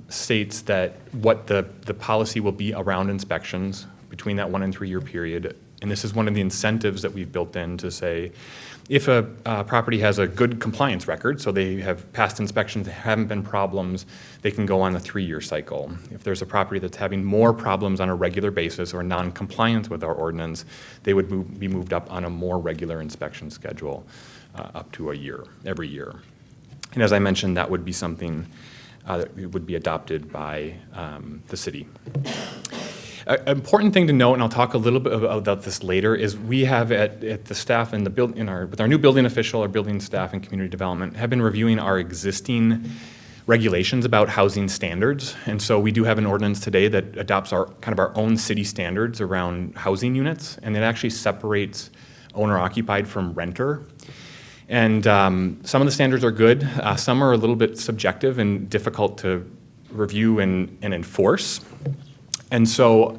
states that what the policy will be around inspections between that 1 and 3 year period. And this is one of the incentives that we've built in to say, if a property has a good compliance record, so they have passed inspections, there haven't been problems, they can go on a 3-year cycle. If there's a property that's having more problems on a regular basis or non-compliance with our ordinance, they would be moved up on a more regular inspection schedule up to a year, every year. And as I mentioned, that would be something that would be adopted by the city. An important thing to note, and I'll talk a little bit about this later, is we have at the staff and with our new building official, our building staff and community development, have been reviewing our existing regulations about housing standards. And so we do have an ordinance today that adopts our own city standards around housing units, and it actually separates owner-occupied from renter. And some of the standards are good. Some are a little bit subjective and difficult to review and enforce. And so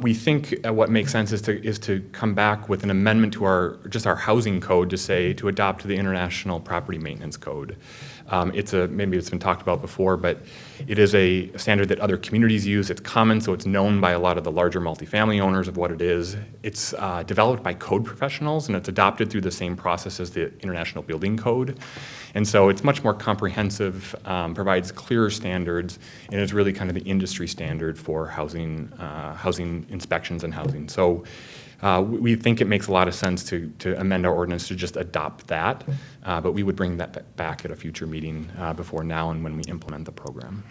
we think what makes sense is to come back with an amendment to our housing code to adopt the International Property Maintenance Code. Maybe it's been talked about before, but it is a standard that other communities use. It's common, so it's known by a lot of the larger multifamily owners of what it is. It's developed by code professionals, and it's adopted through the same process as the International Building Code. And so it's much more comprehensive, provides clearer standards, and is really kind of the industry standard for housing inspections and housing. So we think it makes a lot of sense to amend our ordinance to just adopt that, but we would bring that back at a future meeting before now and when we implement the program.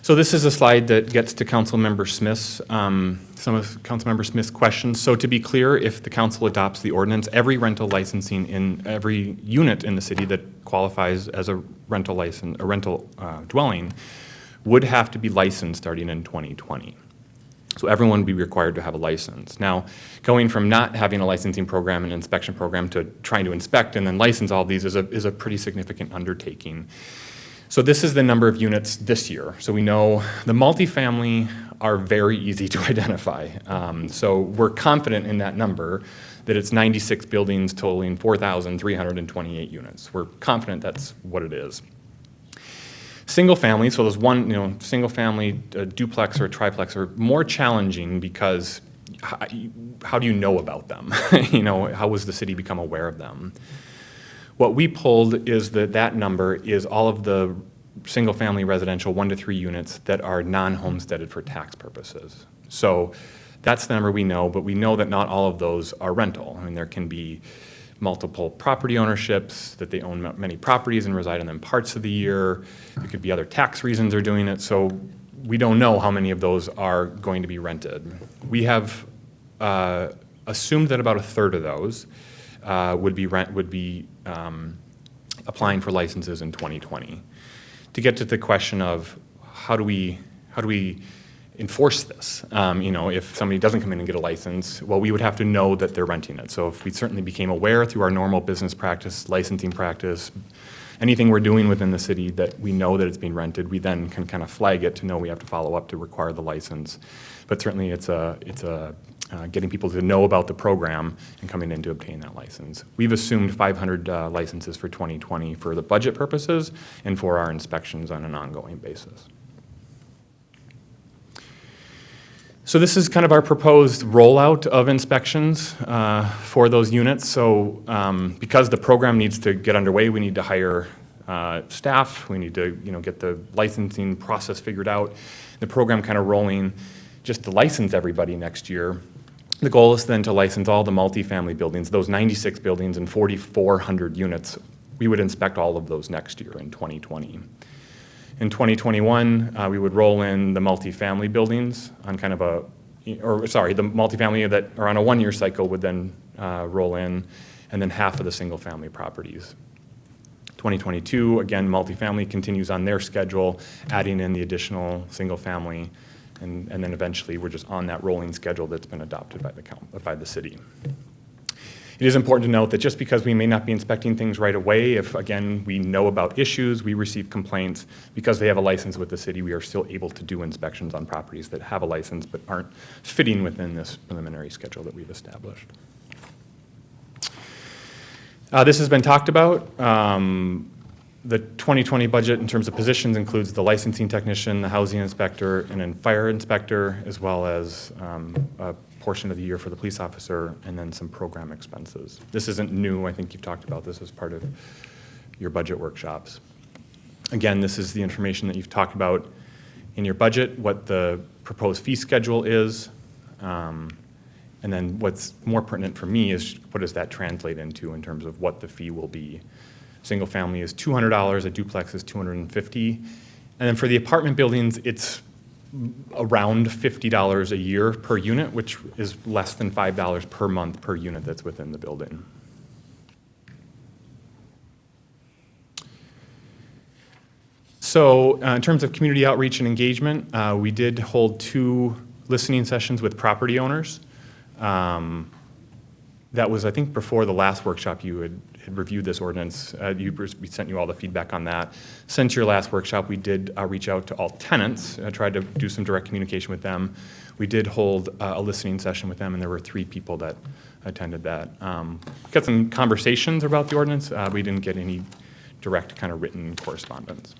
So this is a slide that gets to Councilmember Smith's, some of Councilmember Smith's questions. So to be clear, if the council adopts the ordinance, every rental licensing in every unit in the city that qualifies as a rental license, a rental dwelling, would have to be licensed starting in 2020. So everyone would be required to have a license. Now, going from not having a licensing program and inspection program to trying to inspect and then license all these is a pretty significant undertaking. So this is the number of units this year. So we know the multifamily are very easy to identify. So we're confident in that number that it's 96 buildings totaling 4,328 units. We're confident that's what it is. Single family, so there's one, single family, a duplex or a triplex are more challenging because how do you know about them? How was the city become aware of them? What we pulled is that number is all of the single family residential 1 to 3 units that are non-homesteaded for tax purposes. So that's the number we know, but we know that not all of those are rental. I mean, there can be multiple property ownerships, that they own many properties and reside in them parts of the year. There could be other tax reasons they're doing it. So we don't know how many of those are going to be rented. We have assumed that about a third of those would be applying for licenses in 2020. To get to the question of how do we enforce this? If somebody doesn't come in and get a license, well, we would have to know that they're renting it. So if we certainly became aware through our normal business practice, licensing practice, anything we're doing within the city that we know that it's being rented, we then can kind of flag it to know we have to follow up to require the license. But certainly it's getting people to know about the program and coming in to obtain that license. We've assumed 500 licenses for 2020 for the budget purposes and for our inspections on an ongoing basis. So this is kind of our proposed rollout of inspections for those units. So because the program needs to get underway, we need to hire staff. We need to get the licensing process figured out. The program kind of rolling just to license everybody next year. The goal is then to license all the multifamily buildings, those 96 buildings and 4,400 units. We would inspect all of those next year in 2020. In 2021, we would roll in the multifamily buildings on kind of the multifamily that are on a one-year cycle would then roll in, and then half of the single-family properties. 2022, again, multifamily continues on their schedule, adding in the additional single-family, and then eventually we're just on that rolling schedule that's been adopted by the city. It is important to note that just because we may not be inspecting things right away, if, again, we know about issues, we receive complaints, because they have a license with the city, we are still able to do inspections on properties that have a license but aren't fitting within this preliminary schedule that we've established. This has been talked about. The 2020 budget in terms of positions includes the licensing technician, the housing inspector, and then fire inspector, as well as a portion of the year for the police officer, and then some program expenses. This isn't new. I think you've talked about this as part of your budget workshops. Again, this is the information that you've talked about in your budget, what the proposed fee schedule is, and then what's more pertinent for me is what does that translate into in terms of what the fee will be. Single family is $200, a duplex is $250, and then for the apartment buildings, it's around $50 a year per unit, which is less than $5 per month per unit that's within the building. So in terms of community outreach and engagement, we did hold 2 listening sessions with property owners. That was, I think, before the last workshop you had reviewed this ordinance. We sent you all the feedback on that. Since your last workshop, we did reach out to all tenants, tried to do some direct communication with them. We did hold a listening session with them, and there were 3 people that attended that. Got some conversations about the ordinance. We didn't get any direct kind of written correspondence.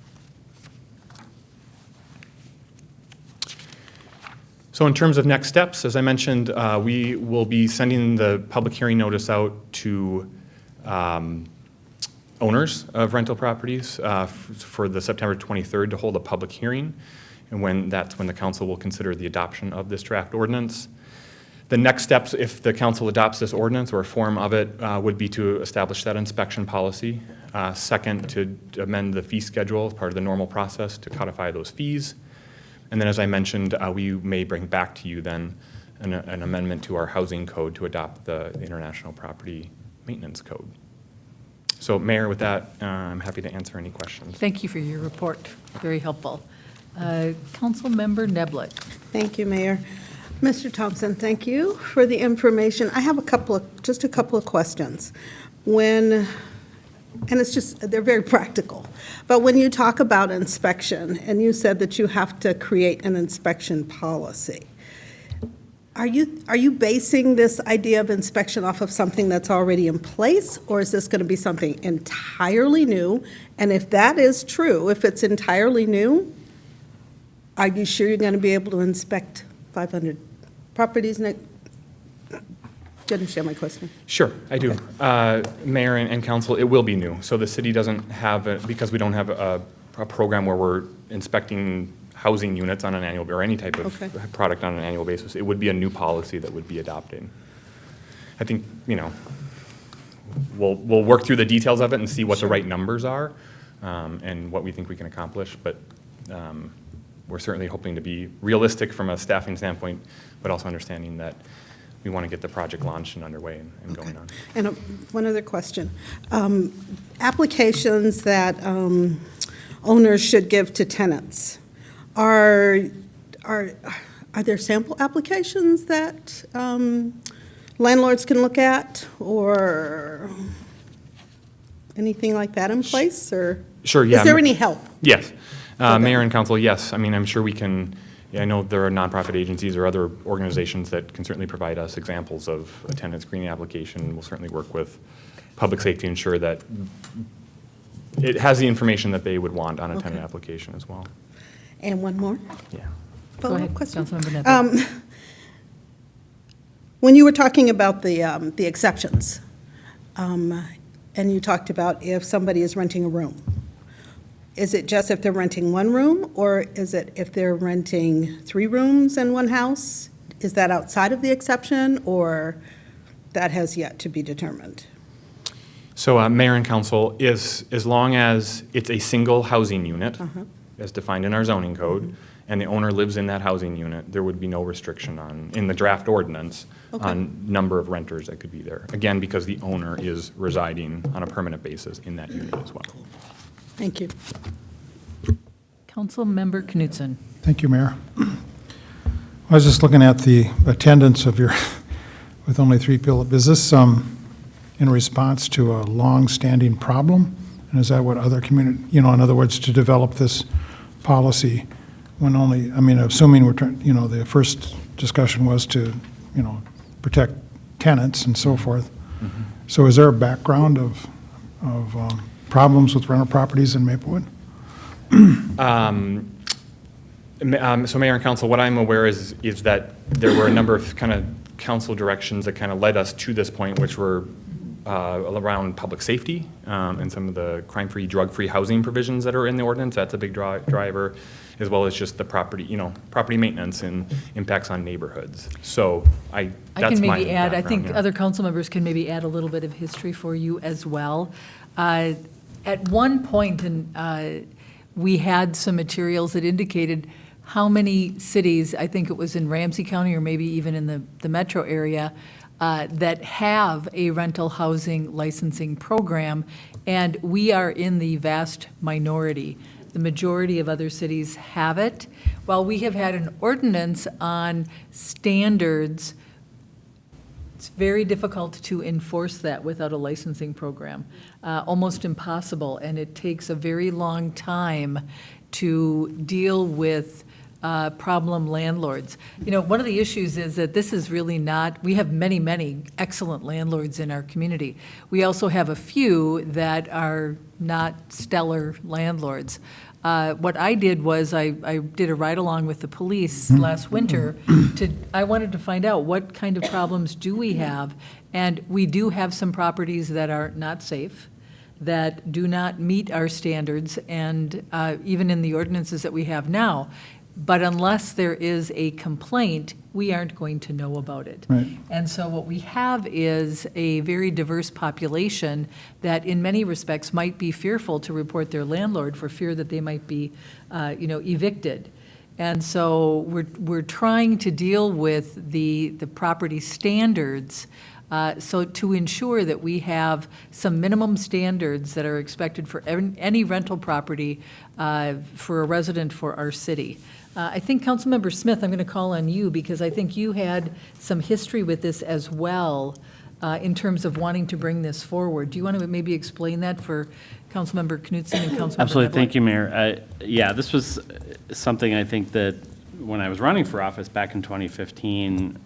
So in terms of next steps, as I mentioned, we will be sending the public hearing notice out to owners of rental properties for the September 23rd to hold a public hearing, and that's when the council will consider the adoption of this draft ordinance. The next steps, if the council adopts this ordinance or a form of it, would be to establish that inspection policy. Second, to amend the fee schedule as part of the normal process to codify those fees. And then, as I mentioned, we may bring back to you then an amendment to our housing code to adopt the International Property Maintenance Code. So Mayor, with that, I'm happy to answer any questions. Thank you for your report. Very helpful. Councilmember Neblick. Thank you, Mayor. Mr. Thompson, thank you for the information. I have just a couple of questions. And they're very practical. But when you talk about inspection, and you said that you have to create an inspection policy, are you basing this idea of inspection off of something that's already in place, or is this going to be something entirely new? And if that is true, if it's entirely new, are you sure you're going to be able to inspect 500 properties next? Do you understand my question? Sure, I do. Mayor and council, it will be new. So the city doesn't have, because we don't have a program where we're inspecting housing units on an annual, or any type of Okay. product on an annual basis. It would be a new policy that would be adopted. I think, we'll work through the details of it and see what the right numbers are, and what we think we can accomplish, but we're certainly hoping to be realistic from a staffing standpoint, but also understanding that we want to get the project launched and underway and going on. And one other question. Applications that owners should give to tenants, are there sample applications that landlords can look at, or anything like that in place, or? Sure, yeah. Is there any help? Yes. Okay. Mayor and council, yes. I mean, I'm sure we can, I know there are nonprofit agencies or other organizations that can certainly provide us examples of a tenant screening application. We'll certainly work with public safety to ensure that it has the information that they would want on a tenant Okay. application as well. And one more Yeah. Go follow-up ahead, question. Councilmember Neblick. When you were talking about the exceptions, and you talked about if somebody is renting a room, is it just if they're renting one room, or is it if they're renting 3 rooms in one house? Is that outside of the exception, or that has yet to be determined? So, Mayor and council, as long as it's a single housing unit, as defined in our zoning code, and the owner lives in that housing unit, there would be no restriction in the draft ordinance, on number of renters that could be there. Again, because the owner is residing on a permanent basis in that unit as well. Thank you. Councilmember Knutson. Thank you, Mayor. I was just looking at the attendance of with only 3 people. Is this in response to a long-standing problem? And is that what other in other words, to develop this policy when assuming the first discussion was to, protect tenants and so forth. So is there a background of problems with rental properties in Maplewood? So Mayor and council, what I'm aware is that there were a number of kind of council directions that kind of led us to this point, which were around public safety and some of the crime-free, drug-free housing provisions that are in the ordinance. That's a big driver, as well as just the property maintenance and impacts on neighborhoods. So I that's can my maybe add, I think background, yeah. other council members can maybe add a little bit of history for you as well. At one point, we had some materials that indicated how many cities, I think it was in Ramsey County or maybe even in the metro area, that have a rental housing licensing program, and we are in the vast minority. The majority of other cities have it. While we have had an ordinance on standards, it's very difficult to enforce that without a licensing program, almost impossible, and it takes a very long time to deal with problem landlords. One of the issues is that this is really not, we have many, many excellent landlords in our community. We also have a few that are not stellar landlords. What I did was I did a ride-along with the police last winter. I wanted to find out what kind of problems do we have, and we do have some properties that are not safe, that do not meet our standards, and even in the ordinances that we have now. But unless there is a complaint, we aren't going to know about it. Right. And so what we have is a very diverse population that in many respects might be fearful to report their landlord for fear that they might be, evicted. And so we're trying to deal with the property standards So to ensure that we have some minimum standards that are expected for any rental property for a resident for our city. I think, Councilmember Smith, I'm going to call on you because I think you had some history with this as well in terms of wanting to bring this forward. Do you want to maybe explain that for Councilmember Knutson and Councilmember Absolutely, thank Medlock? you, Mayor. Yeah, this was something I think that when I was running for office back in 2015,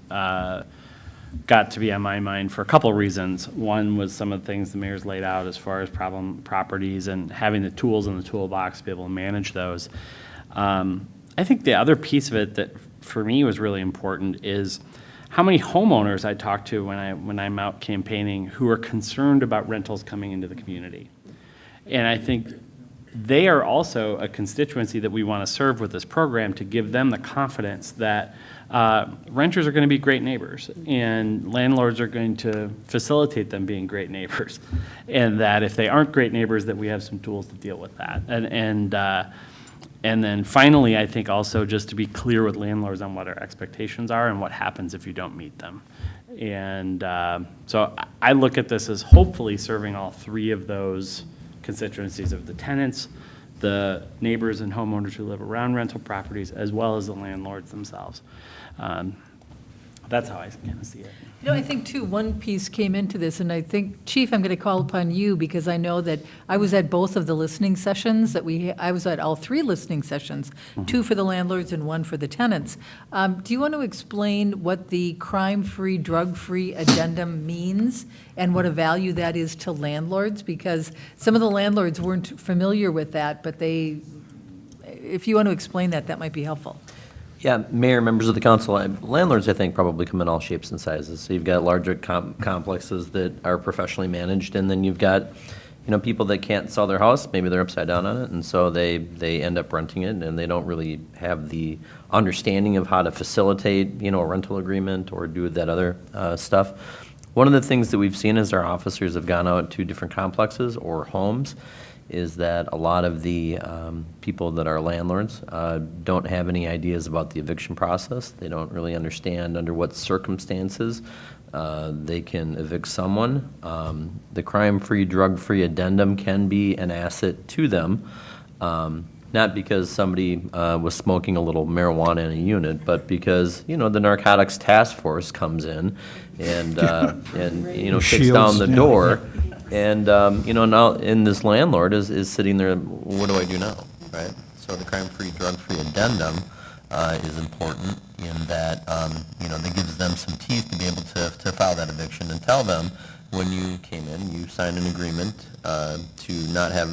got to be on my mind for a couple of reasons. One was some of the things the mayor's laid out as far as problem properties and having the tools in the toolbox to be able to manage those. I think the other piece of it that for me was really important is how many homeowners I talk to when I'm out campaigning who are concerned about rentals coming into the community. And I think they are also a constituency that we want to serve with this program to give them the confidence that renters are going to be great neighbors and landlords are going to facilitate them being great neighbors. And that if they aren't great neighbors, that we have some tools to deal with that. And then finally, I think also just to be clear with landlords on what our expectations are and what happens if you don't meet them. And so I look at this as hopefully serving all three of those constituencies of the tenants, the neighbors and homeowners who live around rental properties, as well as the landlords themselves. That's how I kind of see it. You know, I think too, one piece came into this, and I think, Chief, I'm going to call upon you because I know that I was at both of the listening sessions I was at all three listening sessions, two for the landlords and one for the tenants. Do you want to explain what the crime-free, drug-free addendum means and what a value that is to landlords? Because some of the landlords weren't familiar with that, but if you want to explain that, that might be helpful. Yeah, Mayor, members of the council, landlords, I think, probably come in all shapes and sizes. So you've got larger complexes that are professionally managed, and then you've got, people that can't sell their house, maybe they're upside down on it, and so they end up renting it, and they don't really have the understanding of how to facilitate, a rental agreement or do that other stuff. One of the things that we've seen as our officers have gone out to different complexes or homes is that a lot of the people that are landlords don't have any ideas about the eviction process. They don't really understand under what circumstances they can evict someone. The crime-free, drug-free addendum can be an asset to them, not because somebody was smoking a little marijuana in a unit, but because, the narcotics task force comes in and kicks Shields, down the yeah. door. And, now, and this landlord is sitting there, what do I do now, right? So the crime-free, drug-free addendum is important in that, that gives them some teeth to be able to file that eviction and tell them, when you came in, you signed an agreement to not have,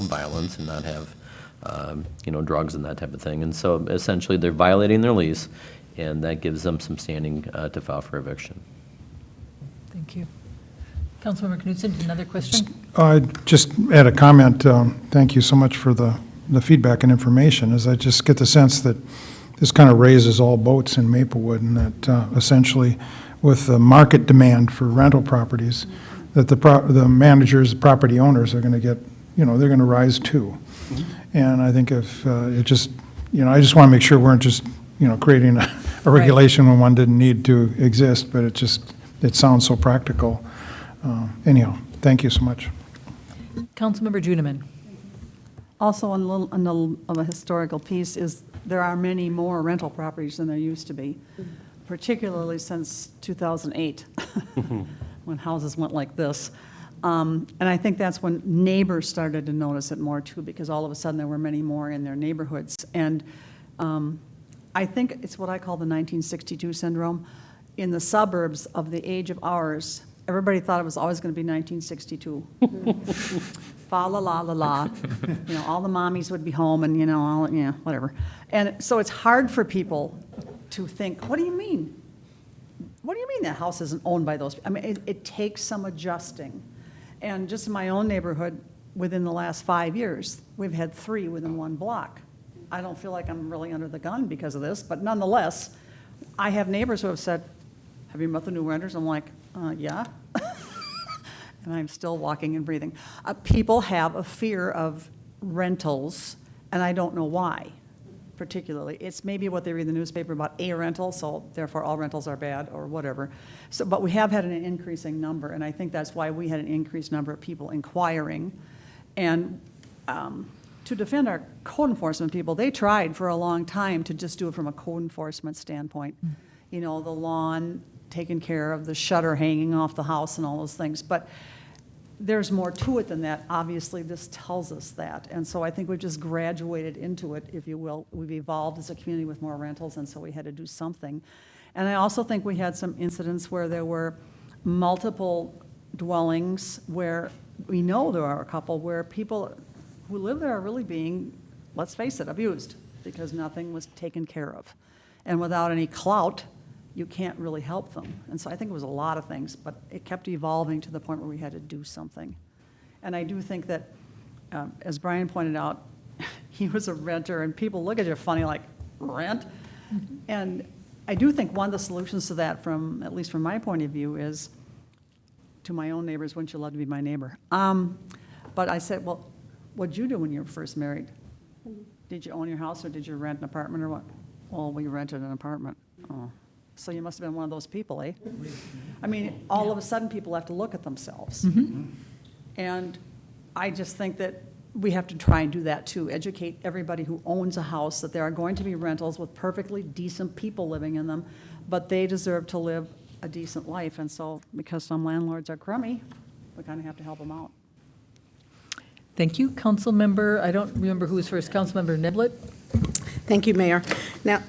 violence and not have, drugs and that type of thing. And so essentially, they're violating their lease, and that gives them some standing to file for eviction. Thank you. Councilmember Knutson, another question? I just add a comment. Thank you so much for the feedback and information, as I just get the sense that this kind of raises all boats in Maplewood, and that essentially with the market demand for rental properties, that the managers, the property owners are going to get, they're going to rise too. And I think if it just, I just want to make sure we weren't just, creating a regulation when one didn't need to exist, but it sounds so practical. Anyhow, thank you so much. Councilmember Juniman. Also, a little of a historical piece is there are many more rental properties than there used to be, particularly since 2008, when houses went like this. And I think that's when neighbors started to notice it more too, because all of a sudden there were many more in their neighborhoods. And I think it's what I call the 1962 syndrome. In the suburbs of the age of ours, everybody thought it was always going to be 1962. Fa la la la la. All the mommies would be home and, whatever. And so it's hard for people to think, what do you mean? What do you mean that house isn't owned by those? I mean, it takes some adjusting. And just in my own neighborhood, within the last 5 years, we've had 3 within one block. I don't feel like I'm really under the gun because of this, but nonetheless, I have neighbors who have said, have you met the new renters? I'm like, yeah. And I'm still walking and breathing. People have a fear of rentals, and I don't know why. particularly. It's maybe what they read in the newspaper about a rental, so therefore all rentals are bad, or whatever. So, but we have had an increasing number, and I think that's why we had an increased number of people inquiring. And to defend our code enforcement people, they tried for a long time to just do it from a code enforcement standpoint. You know, the lawn taken care of, the shutter hanging off the house and all those things. But there's more to it than that. Obviously, this tells us that. And so I think we've just graduated into it, if you will. We've evolved as a community with more rentals, and so we had to do something. And I also think we had some incidents where there were multiple dwellings where we know there are a couple where people who live there are really being, let's face it, abused because nothing was taken care of. And without any clout, you can't really help them. And so I think it was a lot of things, but it kept evolving to the point where we had to do something. And I do think that, as Brian pointed out, he was a renter, and people look at you funny like, rent? And I do think one of the solutions to that, from at least from my point of view, is to my own neighbors, wouldn't you love to be my neighbor? But I said, well, what'd you do when you were first married? Did you own your house, or did you rent an apartment, or what? Well, we rented an apartment. Oh. So you must have been one of those people, eh? I mean, all of a sudden, people have to look at themselves. And I just think that we have to try and do that too, educate everybody who owns a house that there are going to be rentals with perfectly decent people living in them, but they deserve to live a decent life. And so, because some landlords are crummy, we kind of have to help them out. Thank you. Council member, I don't remember who was first, Council member Niblett? Thank you, Mayor. Now,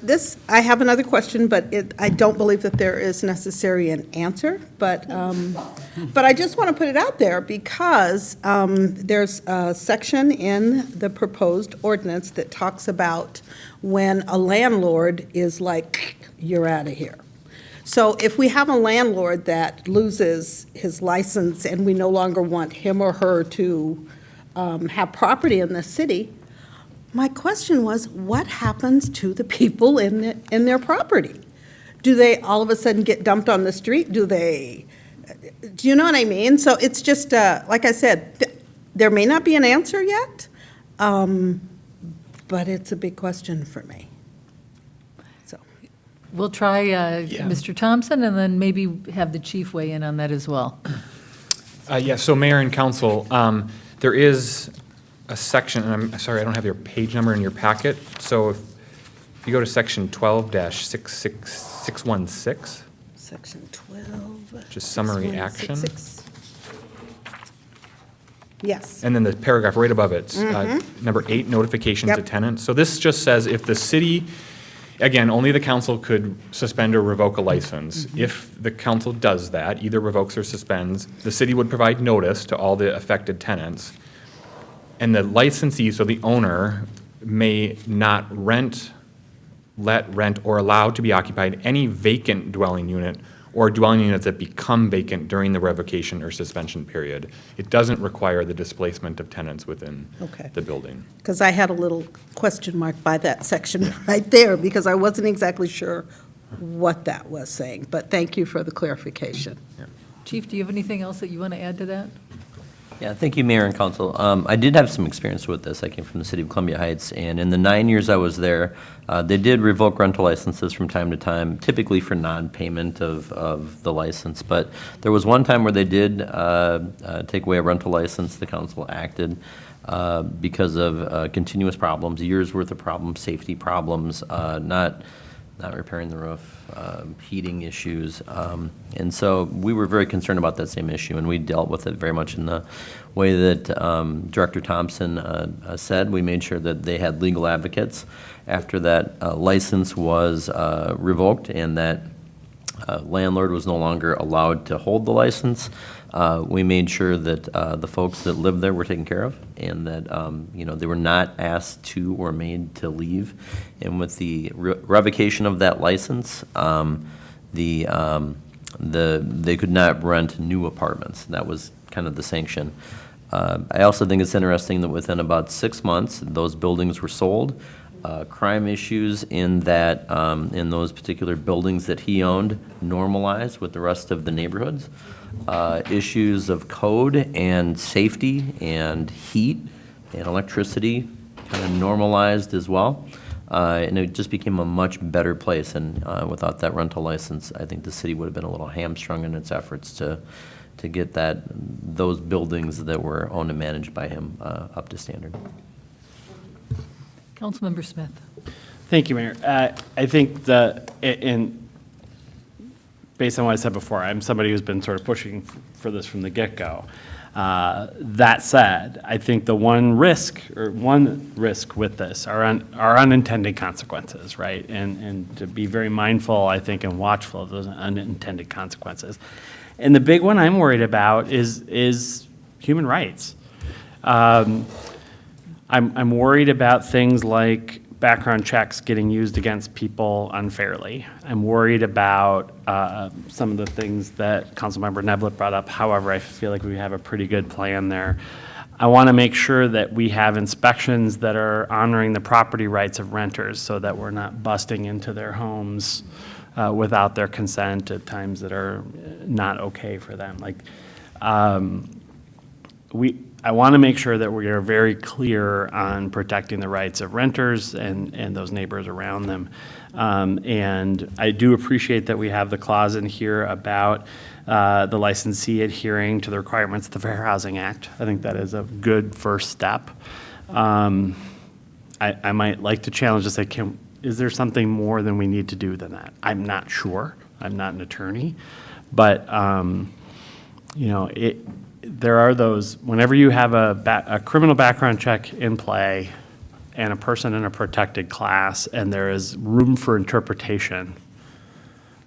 I have another question, but I don't believe that there is necessarily an answer, but I just want to put it out there because there's a section in the proposed ordinance that talks about when a landlord is like, you're out of here. So if we have a landlord that loses his license and we no longer want him or her to have property in the city, my question was, what happens to the people in their property? Do they all of a sudden get dumped on the street? Do you know what I mean? So it's just, like I said, there may not be an answer yet, but it's a big question for me. So We'll try Mr. Thompson, and then maybe have the chief weigh in on that as well. Yeah, so Mayor and Council, there is a section, and I'm sorry, I don't have your page number in your packet. So if you go to section 12-616, Section 12. just summary action. 616. Yes. And then the paragraph right above it, number 8, notification to Yep. tenants. So this just says if the city, again, only the council could suspend or revoke a license. If the council does that, either revokes or suspends, the city would provide notice to all the affected tenants. And the licensee, so the owner, may not rent, or allow to be occupied any vacant dwelling unit or dwelling units that become vacant during the revocation or suspension period. It doesn't require the displacement of tenants within Okay. the building. Because I had a little question mark by that section right there, because I wasn't exactly sure what that was saying. But thank you for the clarification. Chief, do you have anything else that you want to add to that? Yeah, thank you, Mayor and Council. I did have some experience with this. I came from the city of Columbia Heights, and in the 9 years I was there, they did revoke rental licenses from time to time, typically for non-payment of the license. But there was one time where they did take away a rental license. The council acted because of continuous problems, years' worth of problems, safety problems, not repairing the roof, heating issues. And so we were very concerned about that same issue, and we dealt with it very much in the way that Director Thompson said. We made sure that they had legal advocates after that license was revoked and that landlord was no longer allowed to hold the license. We made sure that the folks that lived there were taken care of, and that they were not asked to or made to leave. And with the revocation of that license, they could not rent new apartments. That was kind of the sanction. I also think it's interesting that within about 6 months, those buildings were sold. Crime issues in those particular buildings that he owned normalized with the rest of the neighborhoods. Issues of code and safety and heat and electricity kind of normalized as well. And it just became a much better place. And without that rental license, I think the city would have been a little hamstrung in its efforts to get those buildings that were owned and managed by him up to standard. Councilmember Smith. Thank you, Mayor. I think based on what I said before, I'm somebody who's been sort of pushing for this from the get-go. That said, I think the one risk with this are unintended consequences, right? And to be very mindful, I think, and watchful of those unintended consequences. And the big one I'm worried about is human rights. I'm worried about things like background checks getting used against people unfairly. I'm worried about some of the things that Councilmember Neblett brought up. However, I feel like we have a pretty good plan there. I want to make sure that we have inspections that are honoring the property rights of renters so that we're not busting into their homes without their consent at times that are not okay for them. I want to make sure that we are very clear on protecting the rights of renters and those neighbors around them. And I do appreciate that we have the clause in here about the licensee adhering to the requirements of the Fair Housing Act. I think that is a good first step. I might like to challenge to say, is there something more than we need to do than that? I'm not sure. I'm not an attorney. But, there are those, whenever you have a criminal background check in play and a person in a protected class and there is room for interpretation,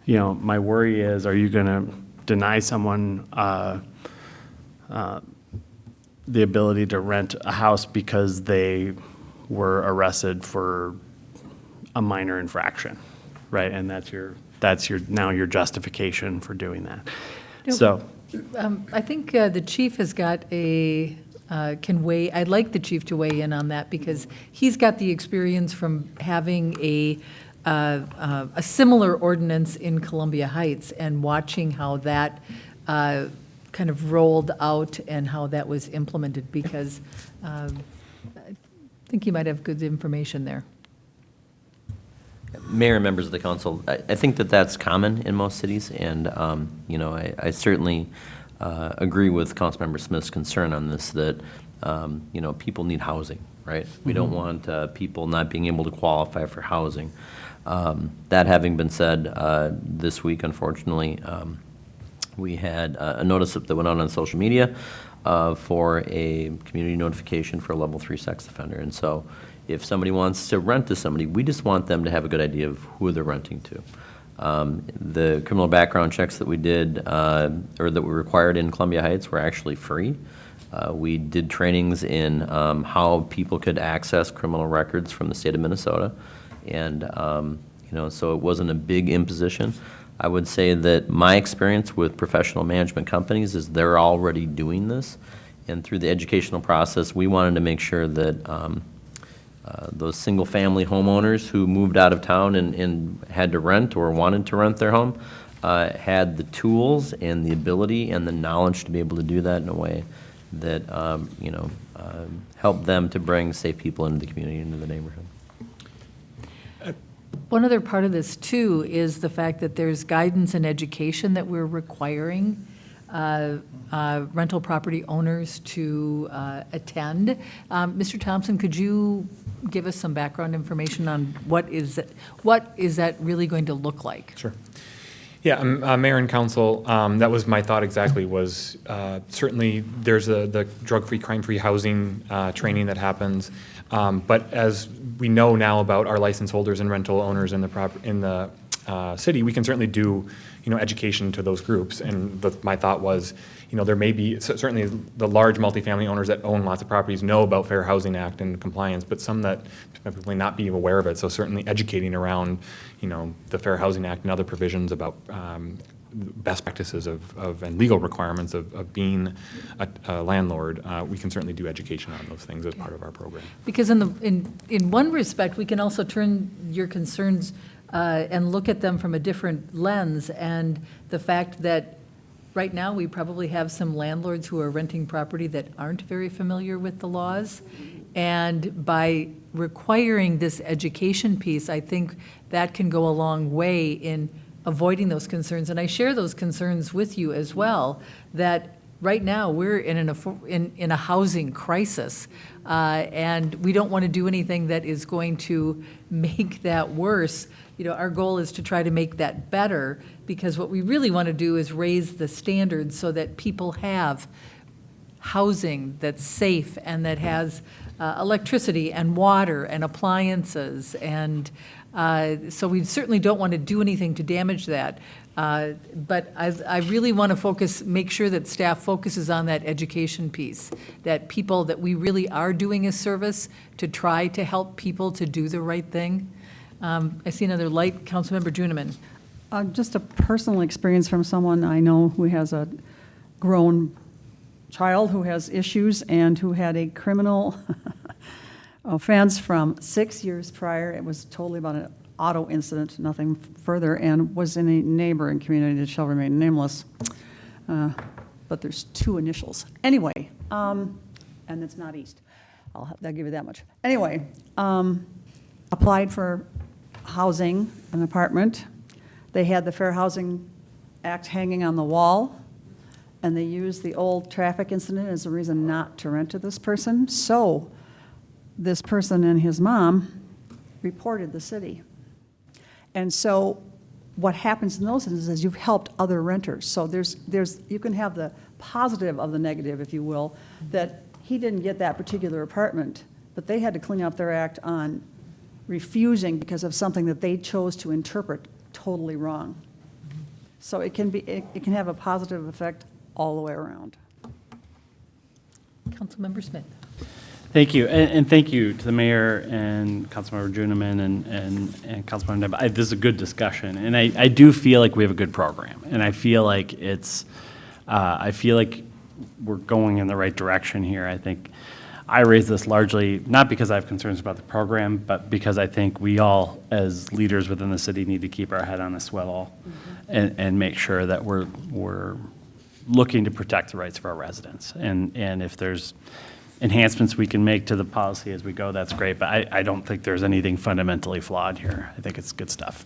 my worry is, are you going to deny someone the ability to rent a house because they were arrested for a minor infraction, right? And that's your justification for doing that. So. I think the chief has got I'd like the chief to weigh in on that because he's got the experience from having a similar ordinance in Columbia Heights and watching how that kind of rolled out and how that was implemented because I think he might have good information there. Mayor and members of the council, I think that that's common in most cities, and I certainly agree with Councilmember Smith's concern on this that people need housing, right? We don't want people not being able to qualify for housing. That having been said, this week, unfortunately, we had a notice that went out on social media for a community notification for a level 3 sex offender, and so. If somebody wants to rent to somebody, we just want them to have a good idea of who they're renting to. The criminal background checks that we did, or that we required in Columbia Heights were actually free. We did trainings in how people could access criminal records from the state of Minnesota. And, so it wasn't a big imposition. I would say that my experience with professional management companies is they're already doing this. And through the educational process, we wanted to make sure that those single-family homeowners who moved out of town and had to rent or wanted to rent their home had the tools and the ability and the knowledge to be able to do that in a way that helped them to bring safe people into the community, into the neighborhood. One other part of this, too, is the fact that there's guidance and education that we're requiring rental property owners to attend. Mr. Thompson, could you give us some background information on what is that really going to look like? Sure. Yeah, Mayor and Council, that was my thought exactly, was certainly there's the drug-free, crime-free housing training that happens, but as we know now about our license holders and rental owners in the city, we can certainly do education to those groups. And my thought was, there may be, certainly the large multifamily owners that own lots of properties know about Fair Housing Act and compliance, but some that probably not be aware of it. So certainly educating around, the Fair Housing Act and other provisions about best practices and legal requirements of being a landlord, we can certainly do education on those things as part of our program. Because in one respect, we can also turn your concerns and look at them from a different lens, and the fact that right now we probably have some landlords who are renting property that aren't very familiar with the laws, And by requiring this education piece, I think that can go a long way in avoiding those concerns. And I share those concerns with you as well, that right now, we're in a housing crisis, and we don't want to do anything that is going to make that worse. You know, our goal is to try to make that better, because what we really want to do is raise the standards so that people have housing that's safe and that has electricity and water and appliances. And so we certainly don't want to do anything to damage that. But I really want to make sure that staff focuses on that education piece, that people, that we really are doing a service to try to help people to do the right thing. I see another light, Councilmember Juniman. Just a personal experience from someone I know who has a grown child who has issues and who had a criminal offense from 6 years prior. It was totally about an auto incident, nothing further, and was in a neighboring community that shall remain nameless. But there's 2 initials. Anyway, and it's not East. I'll give you that much. Anyway, applied for housing, an apartment. They had the Fair Housing Act hanging on the wall, and they used the old traffic incident as a reason not to rent to this person. So this person and his mom reported the city. And so what happens in those instances is you've helped other renters. So you can have the positive of the negative, if you will, that he didn't get that particular apartment, but they had to clean up their act on refusing because of something that they chose to interpret totally wrong. So it can have a positive effect all the way around. Councilmember Smith. Thank you, and thank you to the mayor and Councilmember Juniman and Councilmember Neb. This is a good discussion, and I do feel like we have a good program, and I feel like we're going in the right direction here. I think I raise this largely not because I have concerns about the program, but because I think we all, as leaders within the city, need to keep our head on a swivel and make sure that we're looking to protect the rights of our residents. And if there's enhancements we can make to the policy as we go, that's great, but I don't think there's anything fundamentally flawed here. I think it's good stuff.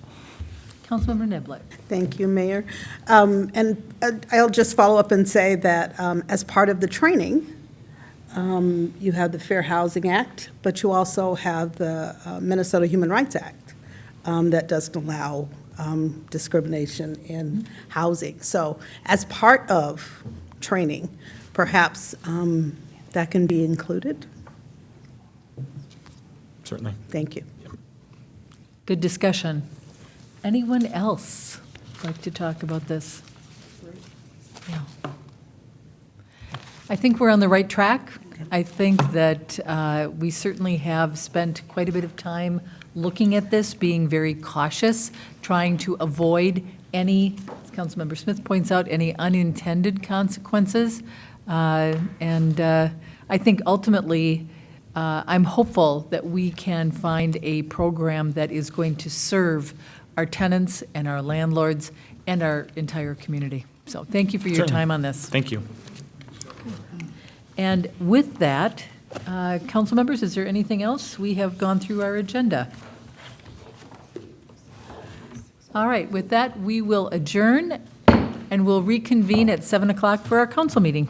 Councilmember Neblett. Thank you, Mayor. And I'll just follow up and say that as part of the training, you have the Fair Housing Act, but you also have the Minnesota Human Rights Act that doesn't allow discrimination in housing. So as part of training, perhaps that can be included. Certainly. Thank you. Good discussion. Anyone else like to talk about this? Yeah. I think we're on the right track. I think that we certainly have spent quite a bit of time looking at this, being very cautious, trying to avoid any, as Councilmember Smith points out, any unintended consequences. And I think ultimately, I'm hopeful that we can find a program that is going to serve our tenants and our landlords and our entire community. So thank you for your Certainly. time on this. Thank you. And with that, council members, is there anything else? We have gone through our agenda. All right, with that, we will adjourn and we'll reconvene at 7 o'clock for our council meeting.